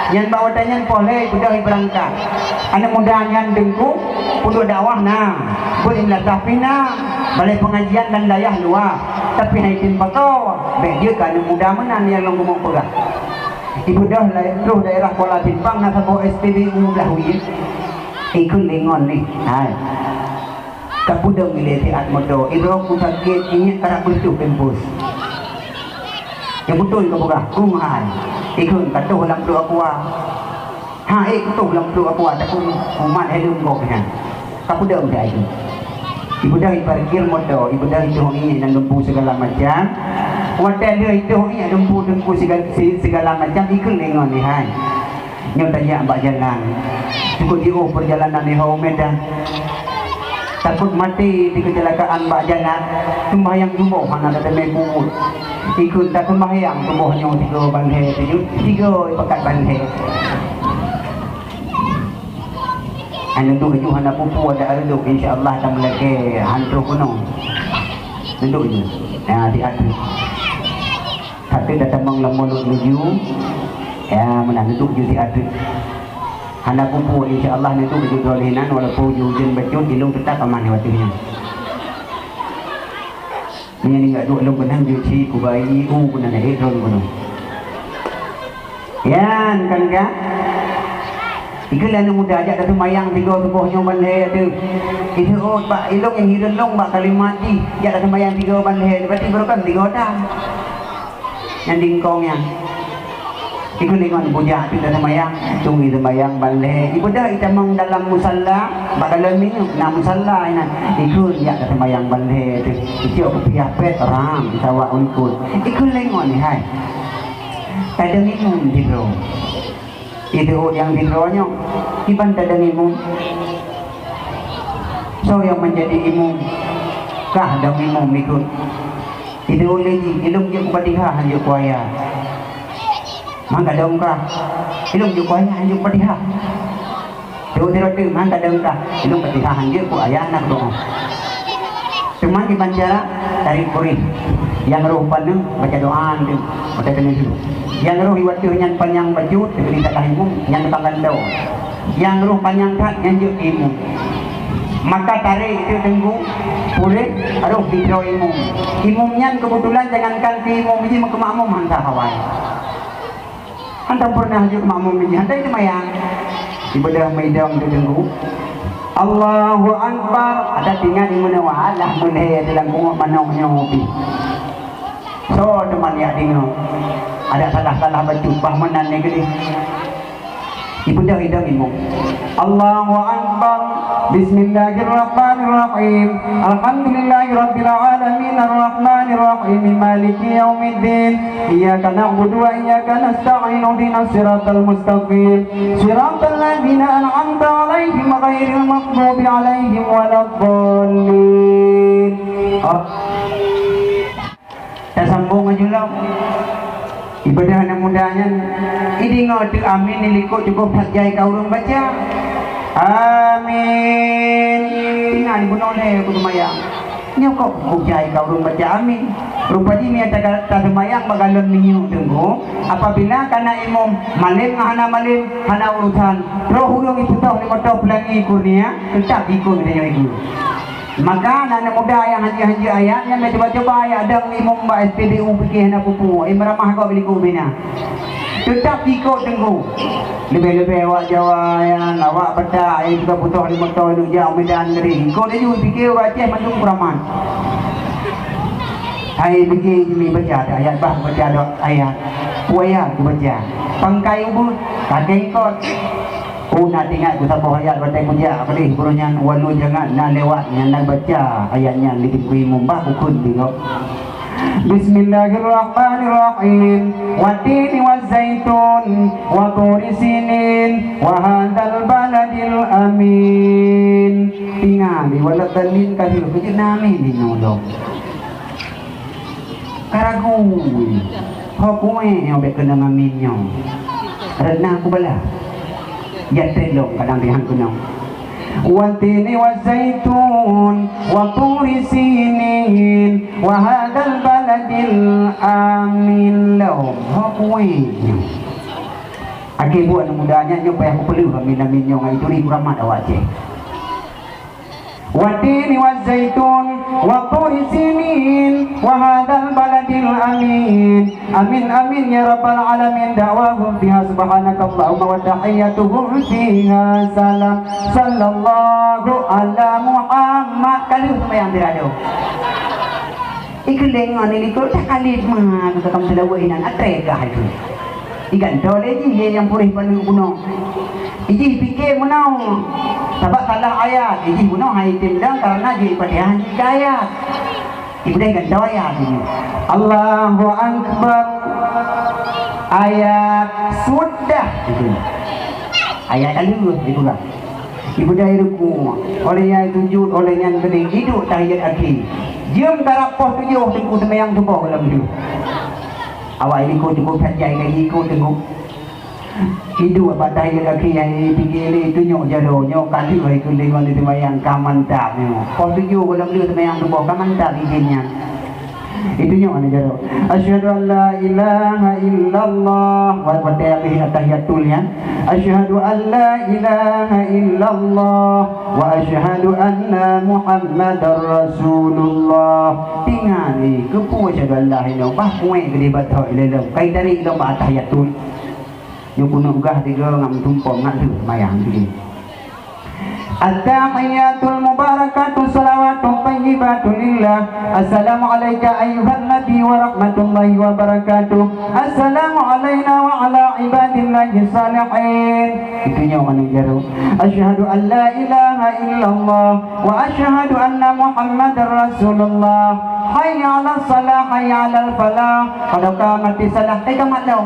S1: yang Mbak Watenya boleh sudah berangkat anak mudanya dengku untuk dakwah nah boleh melatih nah balai pengajian dan dayah luar tapi haitin pakau baik dia kan muda menan yang long ngomong pegah ibu dah lah daerah Kuala Timpang nak sabo SPBU Lahwi ikut lengon ni hai kapudang ile ti atmodo idro ku sakit ini karak betul kampus yang betul ke pegah kumai ikut katuh lam tu aku ha katuh lam tu aku tak pun umat helum kok kan kapudang dah itu ibu dah parkir motor, ibu dah itu ini dan lempu segala macam. Hotel dia itu ini lempu segala macam ikut lengon ni hai. Nyo tanya mbak jalan. Cukup dia perjalanan di Medan. Takut mati di kecelakaan mbak jalan. Sembahyang subuh mana ada mebu. Ikut tak sembahyang subuhnya 3 bandhe 3 pekat bandhe. Anda tu baju hana pupu ada duduk insya-Allah tak melaki hantu kuno. Duduk je. Ya hati-hati. Tapi datang menglemulut menuju ya mana duduk je hati-hati. Hana pupu insya-Allah ni tu baju dolenan walaupun hujan baju dilung tetap aman waktunya. Ni enggak duduk lung benang cuci ku bayi ku benar dah drone kuno. Ya kan kan? Ikalah yang muda ajak kata mayang 3 subuhnya bandai tu. Itu bak ilong yang hidup long bak kali mati. Ajak kata mayang 3 bandai. Berarti berapa 3 dah. Yang dingkongnya. Ikut dengan bujak tu kata mayang. Tunggu itu mayang bandai. Ibu dah kita mang dalam musalla. Bak dalam ni nak musalla ini. Ikut ajak kata mayang bandai tu. Itu aku pihak pet ram sawak unkut. Ikut lengon ni hai. Tak ada minum di bro. Itu yang didronya iban dan imum so yang menjadi imum kah dan imum ikut itu lagi ilung je Fatihah hanya kuaya mangga dong kah ilung je kuaya hanya Fatihah tu tu mangga dong kah ilung Fatihah hanya kuaya nak doa cuma dibaca dari Qur'an yang roh pandang baca doa tu baca tu yang roh iwatu yang panjang baju diberi tak imum yang tanggal dau yang roh panjang tak yang juk imum maka tarik itu tunggu boleh roh hidro imumnya kebetulan jangankan ke imum ini ke makmum hantar hawai hantar pernah juk makmum ini hantar itu mayang ibadah maidang itu tunggu Allahu Akbar ada tinggal di mana walah mulai dalam kumuk manaunya hobi so teman ya tinggal ada salah-salah baju bahmanan ni gini ibu dah hidang imum Allahu Akbar Bismillahirrahmanirrahim Alhamdulillahirabbil alamin arrahmanirrahim maliki yaumiddin iyyaka na'budu wa iyyaka nasta'in ihdinas siratal mustaqim siratal ladzina an'amta 'alaihim ghairil maghdubi 'alaihim waladdallin kita sambung aja lah ibadah anak mudanya ini ngadu amin niliko cukup hajai kau orang baca amin tinggal ibu noleh aku semayang ini kok hujai kau orang baca amin rupanya ini ada semayang bagalan minyu tunggu apabila karena imam malim hana malim hana urusan roh hurung itu tahu lima tahu pelangi kurnia tetap ikut dia itu maka anak muda yang haji-haji ayat yang coba-coba ayat ada imam mbak SPBU fikih nak pupu meramah kau beli kubina tetap ikut tunggu lebih-lebih awak Jawa yang awak pedak yang juga putus 5 tahun itu jauh medan negeri kau dia juga fikir orang Aceh macam peraman hai fikir jemi baca ayat bah baca ayat puaya aku baca pangkai ubud kakek kot nak ingat ku sabah ayat batai puja apa ni gurunya walu jangan nak lewat yang nak baca ayatnya lebih ku imam bah ukun tengok Bismillahirrahmanirrahim Watini wazzaitun wa turi sinin wa hadzal baladil amin tinggal di waladallin kahil kejut nami di nolong karagu hokue yang kena ngaminnya renah aku bala ya telong kadang dihan kunong watini wazaitun wa turi sinin wa hadal baladil amin lahum hokue agi buat mudanya nyopaya aku perlu amin nyong itu ri kuramat awak je watini wazaitun wa turi sinin wa hadal baladil amin amin amin ya rabbal alamin da'wahum fiha subhanakallahumma wa tahiyyatuhum fiha salam sallallahu ala muhammad kali sembahyang tirado ikelengan ini kau tak kali mah kakam selawainan atrega itu ikan dole je yang purih panu kuno iji fikir menau sebab salah ayat iji kuno hai timdang karena je padihan ayat ibu dah ikan ayat ini Allahu akbar ayat sudah itu ayat dulu itu kan ibu dah ruku oleh yang sujud oleh yang kening hidup tahiyat akhir jam darab pos 7 tengku sembahyang subuh dalam hidup awak ini kau cukup sajai lagi kau tengok hidup apa tahiyat akhir yang fikir itu nyok jalo nyok kali baik tu lewat di sembahyang kamantap nyok pos 7 dalam hidup sembahyang subuh kamantap izinnya itu nyok ane jaro asyhadu an la ilaha illallah wa ta'ala tahiyatul ya asyhadu an la ilaha illallah wa asyhadu anna muhammadar rasulullah tingali kepu asyhadu an la ilaha bah kuai gede batau ilal kai dari ilmu tahiyatul yo kuno gah tiga ngam tumpong ngak tu mayang begini At-tahiyatul mubarakatuh salawatun tayyibatun lillah. Assalamu alayka ayyuhan nabi wa rahmatullahi wa barakatuh. Assalamu alayna wa ala ibadillahi salihin. Itunya mana jaro. Asyhadu an la ilaha illallah wa asyhadu anna muhammadar rasulullah. Hayya 'alas salah hayya 'alal falah. Qad qamati salah. Kamat daw.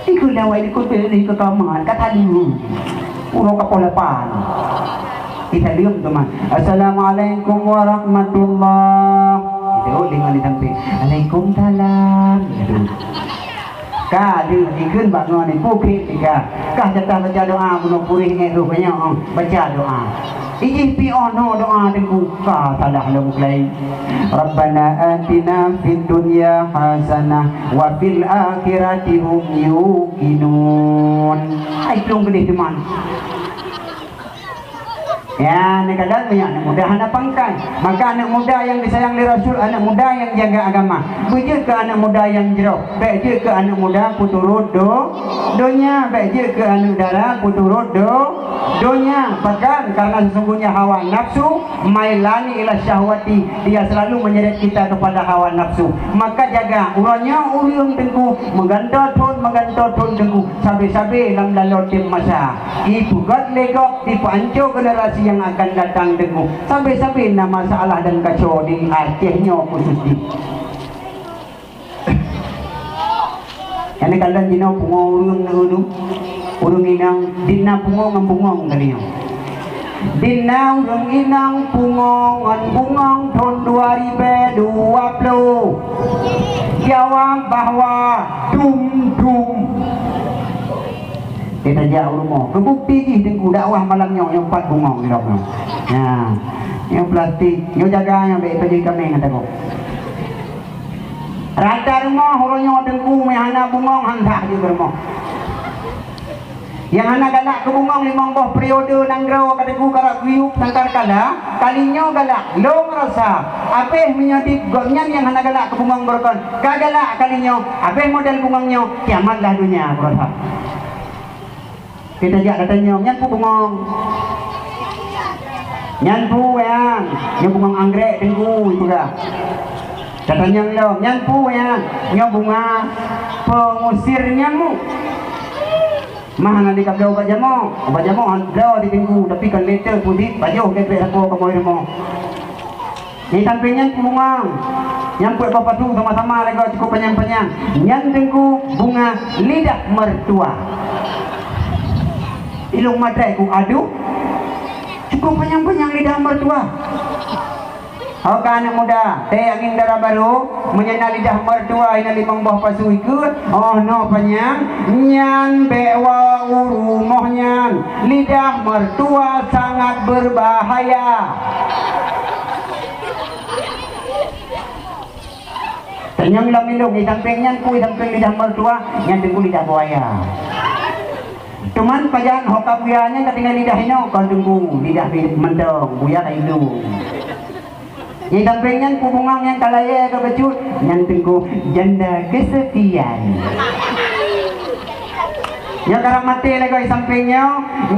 S1: Ikut lawai ikut beli ke kamar kata dulu. Urang kapolapan. Kita lihat teman. Assalamualaikum warahmatullah. Itu dengan ditampi. Waalaikumsalam. Itu. Kah dia dikun bangun ni pukit tiga. Kah jatah baca doa bunuh purih ni rupanya baca doa. Iji pi ono doa dengan ka salah lu lain. Rabbana atina fid dunya hasanah wa fil akhirati hum yuqinun. Ai belum gede teman. Ya, ni kadang banyak anak muda anak pangkai. Maka anak muda yang disayang oleh Rasul, anak muda yang jaga agama. Baik ke anak muda yang jero, baik ke anak muda puturut donya, baik ke anak dara puturut donya. Bahkan karena sesungguhnya hawa nafsu mailani ila syahwati, dia selalu menyeret kita kepada hawa nafsu. Maka jaga urangnya urang tengku menggantot tengku sabe-sabe dalam lalu masa. Ibu god legok di panco generasi yang akan datang tengku sampai-sampai nama masalah dan kacau di Acehnya khusus di yang kalian jina pungong urung inang dina pungong ang pungong kalian dina urung inang pungong ang pungong tahun 2020 jawab bahwa dum kita jauh rumah kebukti ni tengku dakwah malamnya yang 4 bungong ni dok. Nah, yang plastik, yang jaga yang baik pergi kami kata kau. Rata rumah orangnya tengku mehana bungong hantar juga rumah. Yang anak galak ke bungong 5 buah periode nanggrau kata ku karak kuyup nangkar kala kalinya galak long rasa apeh menyadip goknya yang anak galak ke bungong berkon kagalak kalinya apeh model bungongnya kiamatlah dunia berasa. Kita jak katanya nyanpu bungong nyanpu yang bungong anggrek tengku itu dah katanya lo nyanpu yang bunga pengusir nyamuk mah nanti kau obat jamu dah di tengku tapi kan letter putih baju kepek aku kamu rumah ni sampingnya bunga nyampu apa tu sama-sama lagi cukup penyang yang tengku bunga lidah mertua ilung matrai ku aduh cukup panjang lidah mertua Oke anak muda, teh angin darah baru, menyenal lidah mertua ina limang buah pasu ikut. Oh no panjang, nyan bewa urumohnya. Lidah mertua sangat berbahaya. Tenyang lamilong, isang pengnyan ku, isang peng lidah mertua, nyan tengku lidah buaya. Cuman pajan hokap buyanya ketinggal lidah ino, kau tengku lidah mentong, buaya kailung. Yang sampingnya kubungang yang kalaya ke becut yang tengku janda kesepian. Yang karang mati lagi sampingnya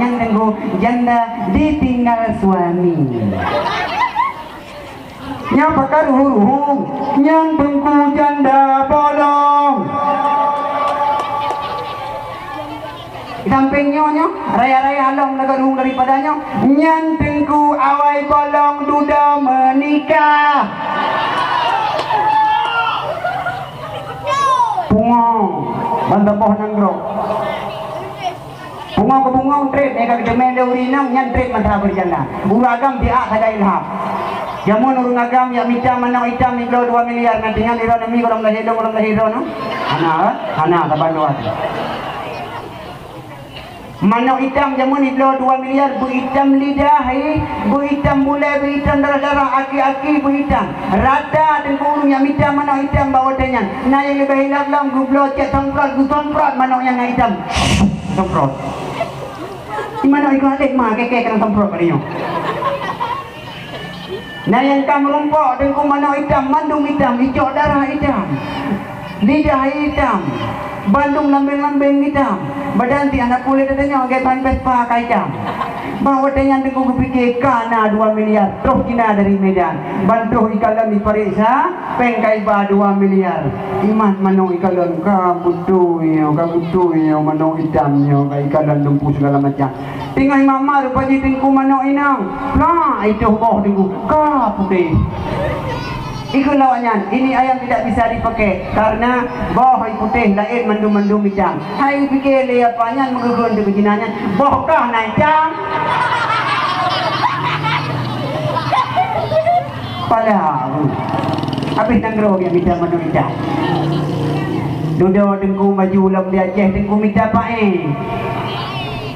S1: yang tengku janda ditinggal suami. Yang pakar huru yang tengku janda bolong. Sampingnya raya-raya halong nagarung daripadanya nyan tengku awai bolong duda menikah. Bungong bantah pohon nanggro bungong ke bungong trade mereka kedemen urinang nyan trade mantah berjana uragam dia saja ilham jamun urung agam ya mita manang itam miglo 2 miliar nantinya iro nami orang lahiro no anak tabanduat Manok hitam jamun iblo 2 miliar bu hitam lidah bu hitam mulai bu hitam darah-darah aki-aki bu hitam rata dan burung yang hitam manok hitam bawa tanya nah yang lebih hilang dalam gublo cek semprot manok yang hitam semprot di mana ikut adik mah keke kena semprot kalinya nah yang kamu rumpok dan ku manok hitam mandung hitam hijau darah hitam lidah hitam Bandung lambeng-lambeng hitam badan ti anak kulit katanya kayak bahan Vespa kaitam bawa tanya tengku kepikir kana 2 miliar terus kina dari Medan bantuh ikalan di Parisa pengkai ba 2 miliar iman manong ikalan kabutuyo manong hitamnya kai ikalan lumpuh segala macam tinggal mama rupanya tengku manong inang lah itu boh tengku kaputih ikut lawannya, ini ayam tidak bisa dipakai karena boh putih lain mendum-mendum hitam. Hai pikir lihat panjang mengugun ke jinanya, bohkah naik jam? Padahal, habis nanggro yang hitam mendum hitam. Duduk tengku baju ulam dia Aceh tengku minta pae.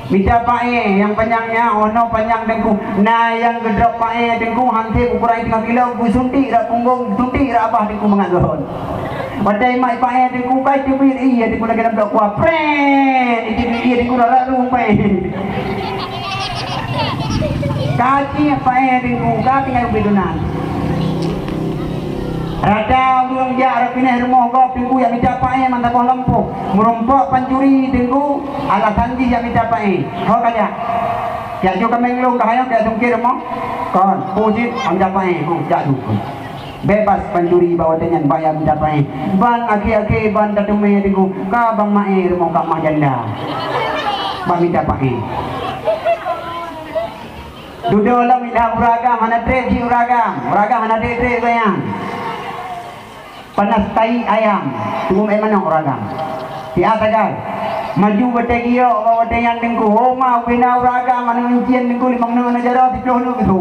S1: Minta pae yang panjangnya ono panjang tengku nah yang gedrok pae tengku hampir ukuran 3 kilo bu suntik rak punggung suntik rak abah tengku mengagon padai mai pae tengku kai tibir iya tengku lagi nak kuah pren itu iya tengku rak rumpai kaki pae tengku kaki ngai bedonan rada urang ja pineh rumah gop tengku yang minta pae mantap lempuh merompok pancuri tengku ala sanji yang minta pae ho kaya ya jo kameng lo kahaya kaya sungkir mo kon pujit minta pae ho ja du bebas pancuri bawa tenyan bayar minta pae ban aki-aki ban tatume tengku ka bang mae rumah ka mah janda bang minta pae duduk lam ida uragam hana trade uragam hana trade bayang panas tai ayam tunggu mana uragam di atagal maju batagio bawa yang tengku homa bina uragam mana mencian tengku 5 negara 30 gitu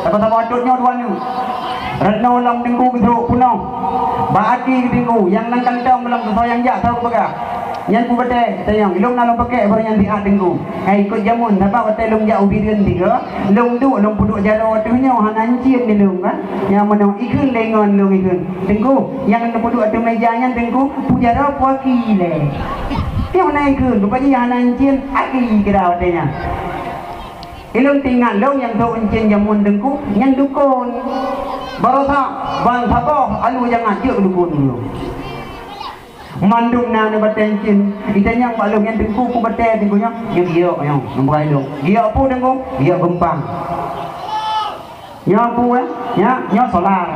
S1: apa watutnya 2 nu ratno lam tengku gitu puno baaki tengku yang nang kantong melang sayang jak tahu baga yang ku bate tayang ilong nalong pakai baru yang di tengku ai ikut jamun apa bate long jak ubireun tiga long du long puduk jaro atuhnya hanan ciem ni long kan yang mana ikun lengon long ikun tengku yang puduk atu mejanya tengku pujara puaki le yang mana ikun rupanya hanan ciem aki kira batenya ilong tinggal long yang tu encen jamun tengku yang dukun baru sa bang saboh alu yang ngajak dukun dulu mandum na batencin itanya balong yang tengku ku bate tengkunya yang dia yang nombor dong dia apa tengku dia bempang nya apa nya solar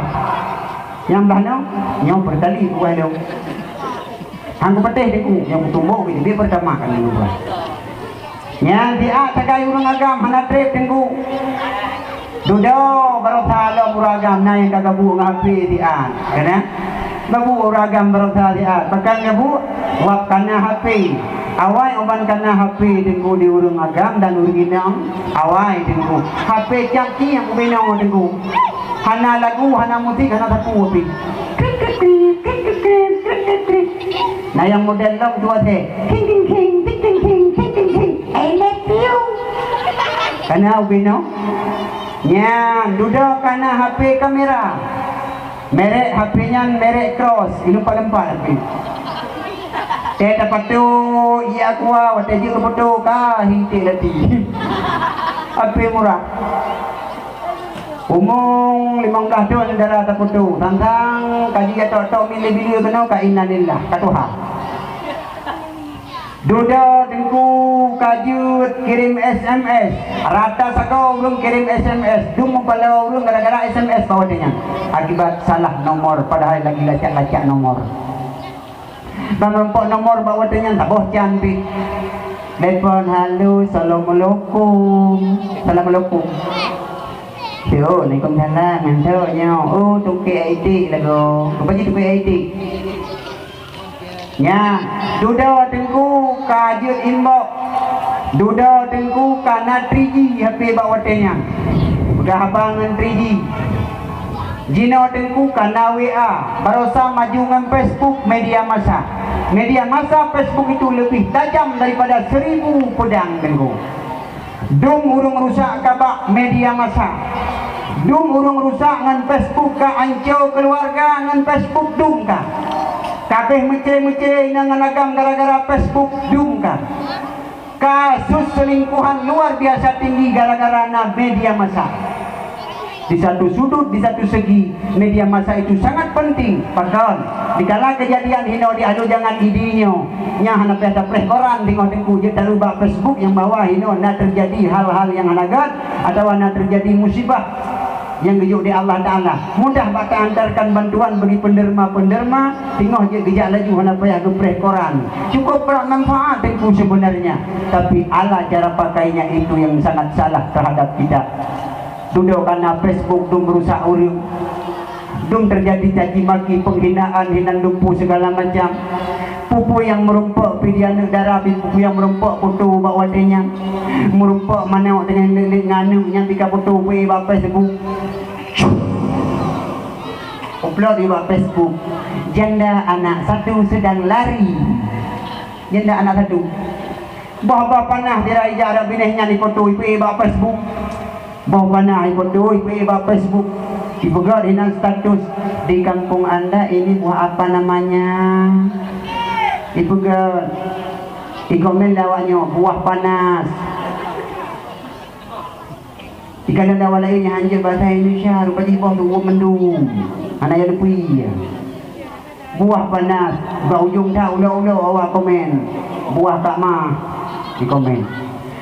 S1: yang bahno nya berkali ku dong hang ku bate tengku yang tumbuh gitu dia pertama kali dulu nya dia tagai urang agam hana trip tengku dudo baru talo uragam na yang kagabu ngapi dia kana babu uragam bertaliat bahkan babu wak kana HP awai oban kana HP tengku di urung agam dan urung inang awai tengku HP caki yang binang tengku Hana lagu, hana musik, hana sapu api. Nah yang model long tua teh. King king king king king king king king king. I love you. Kana ubino? Nya, duduk kana HP kamera. Merek HP-nya merek Cross, ini palempat HP. Teh dapat tu, iya kuah, wate je kebetul kah hintik lati. HP murah. Umum 15 tahun darah tak putu. Tantang kaji tok milih-milih kena ka innalillah ka Tuhan. Duda tengku kajut kirim SMS. Rata sakau belum kirim SMS. Dum mempalau belum gara-gara SMS bawadanya. Akibat salah nomor padahal lagi lacak-lacak nomor. Bang rempok nomor bawadanya tak boh cantik. Telepon halo, assalamualaikum. Assalamualaikum. Yo, Waalaikumsalam, mantap nyo. Oh, tukik IT lagu. Apa je tukik IT? Ya, duda tengku kajut inbox. Duda tengku kana 3G HP bawatenya. Udah abangan 3G. Jino tengku kana WA. Barosa maju dengan Facebook media massa. Media massa Facebook itu lebih tajam daripada 1000 pedang tengku. Dum urung rusak kabak media massa. Dum urung rusak ngan Facebook ka ancau keluarga ngan Facebook dum ka. Kabeh mece-mece ngan agam gara-gara Facebook dum ka. Kasus selingkuhan luar biasa tinggi gara-gara na media massa. Di satu sudut, di satu segi media massa itu sangat penting. Padahal dikala kejadian hino di adu jangan idinyo nya hana pada preh koran tengok tengku je taruba Facebook yang bawah hino na terjadi hal-hal yang hanagat atau na terjadi musibah yang gejuk di Allah Ta'ala. Mudah baka antarkan bantuan bagi penderma-penderma tengok je gejak laju hana payah gepreh koran. Cukup bermanfaat tengku sebenarnya, tapi ala cara pakainya itu yang sangat salah terhadap kita. Duduk karena Facebook dum merusak urang. Dum terjadi caci maki, penghinaan, hinaan lumpuh segala macam. Pupu yang merumpak pidiana darah, pupu yang merumpak foto bawatenya. Merumpak mana dengan nganu yang tika foto pe ba Facebook. Upload di Facebook. Janda anak satu sedang lari. Janda anak satu. Bah panah dirai jarak binehnya di foto pe ba Facebook. Bawa panah foto pe ba Facebook. Dipegat dengan status di kampung anda ini buah apa namanya? Dipegat di komen lawaknya buah panas. Jika ada lawak lainnya hanya bahasa Indonesia rupanya buah tu mendung. Anak yang lebih buah panas. Bau ujung dah ulah-ulah awak komen buah tak mah di komen.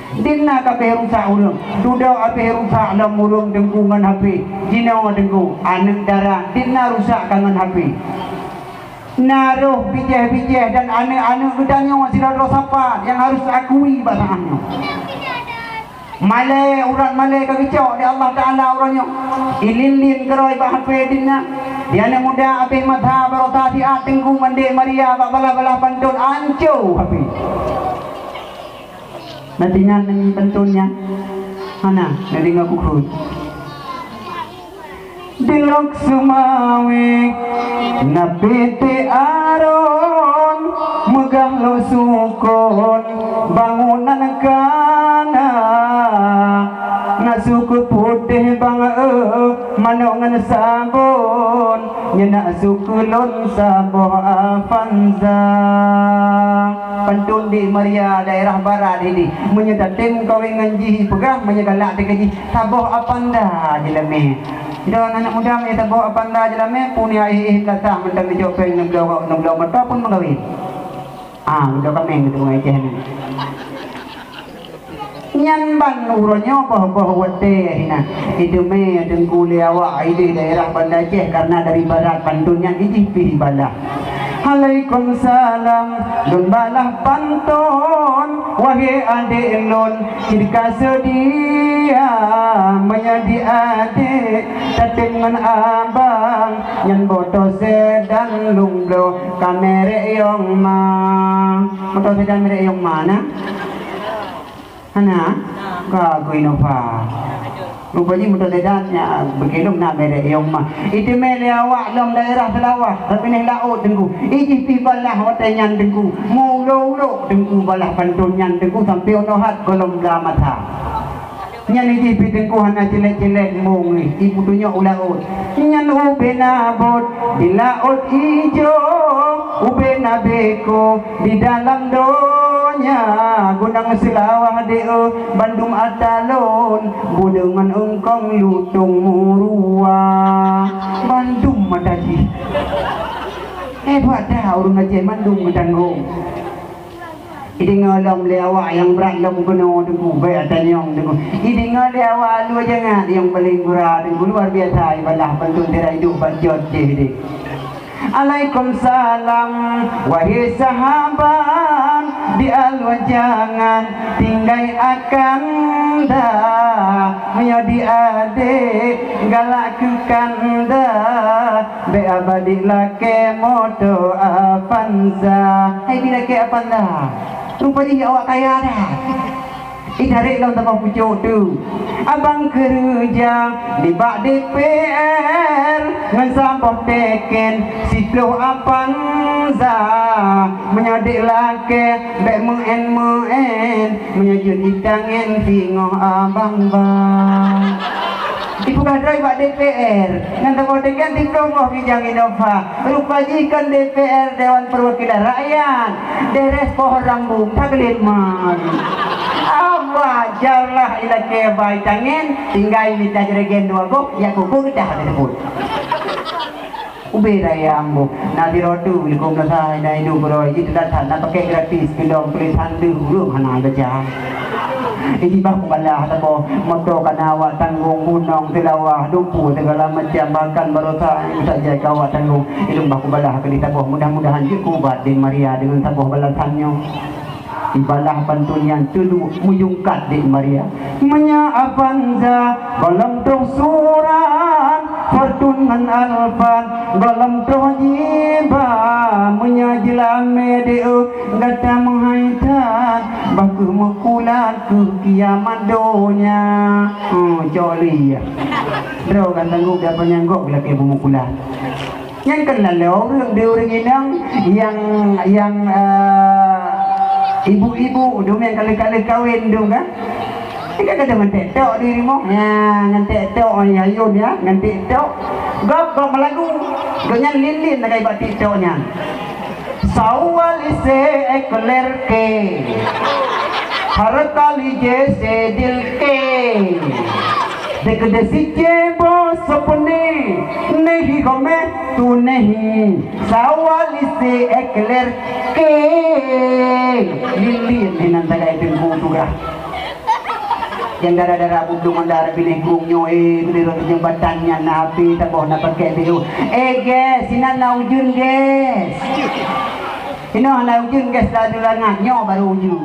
S1: Dina kabeh rusak urang. Duda kabeh rusak dalam urang dengkungan HP. Jina dengku anak darah. Dina rusak kangen HP. Naruh bijih-bijih dan anak-anak gedanya masih ada sapat yang harus akui bahasannya. Malai urat malai kagicok di Allah Ta'ala orangnya. Ililin keroi bah HP dina. Dia anak muda habis madha barota dia tengku mandi Maria bala-bala pantun ancu HP. Nantinya nanti pentunnya mana dari ngaku krut dilok sumawi napiti aron megah lo sukon bangunan kana ngasuku putih bang manongan sabun nyena sukulon saboh afanza. Pantun di Maria daerah barat ini menyetatim kawin nganji pegang menyegalak dikaji taboh apanda jelame. Kita anak muda menyata taboh apanda jelame punya kata mentang dijopeng nemblau mata pun mengawin. Udah kami gitu ngeceh ni. Nyan ban uronyo apa wate hina. Itu me dengku awak ini daerah Banda Aceh karena dari barat pantunnya ijih pilih bala. Waalaikumsalam Dun balah pantun wahai adik lun jika sedia menjadi adik dengan abang yang boto sedan lunglo kamere yong ma boto sedan mere yong mana Hana kagui nova
S2: Rupanya mudah ledatnya berkelum nak mere yang mah. Itu mere awak dalam daerah Selawah. Tapi ni laut tengku. Iji pi balah watanyan tengku. Mulo tengku balah pantunyan tengku sampai onohat kolom gamatha. Nyan iji pi tengku hana jelek-jelek mung ni. Ibu tunjuk laut. Nyan ubena bot di laut ijo. Ubena beko di dalam donya. Gunang Selawah deo Bandung Atalon budengan engkong lutung murua Bandung madaji hebat dah urung aja Bandung madanggung ini ngalom lewat yang berat lom kuno tengku baik atanyong tengku ini ngalewat lu jangan yang paling murah tengku luar biasa ibadah bantu tirai hidup bajot je Waalaikumsalam wahai sahabat di alwa jangan tinggai akan dah menjadi adik galakkan dah be abadi lake moto Avanza hai bila ke Avanza rupanya awak kaya dah Idarik dalam tempat pucuk tu Abang kerja di bak DPR Ngan sampah teken Siklo Avanza Menyadik laki Bek muen Menyajut itangan Tingoh abang bang Ibu kadrai bak DPR Ngan tempat teken Tikromoh Kijang Innova Rupanya ikan DPR Dewan Perwakilan Rakyat Deres pohon rambung Tak kelin wajarlah ila ke baik tangan tinggal minta jeragen dua go ya kuku dah ada sebut ubeda yang bu nanti rotu likum nasa ina hidup beroi itu datang nak pakai gratis kedong tulisan dulu hana baca ini bah kubalah atau moto kanawa tanggung gunung Selawah dumpu segala macam bahkan barosa saja kawat tanggung ilmu bah kubalah ke ditabuh mudah-mudahan kubat di Maria dengan tabuh balasannya ibadah pantunian tulu muyungkat di Maria menya Avanza golem tuh suran fortunan alfan golem tuh jiba menya jelame deu gata menghaitan baku mekulat ke kiamat donya joli ya bro kan tangguh dah penyanggok lagi pemukulan yang kan lalu orang dia orang yang ibu-ibu dong yang kali-kali kawin dong kan kita kata ngantek tok dirimu ya ngantek tok ya ayun ya ngantek tok gop melagu donya lilin nak ibat toknya sawal se ekler ke harkali jese dil ke देख सीखे वो सपने नहीं हमें तू नहीं सवाल से एकलर के lilin hinan tagay din butuga yang darah-darah budung darah pilih gungyo beliau yang badannya nabi taboh na pakai biru guys sinan na ujun guys ino na ujun guys dah dulangan nyo baru ujun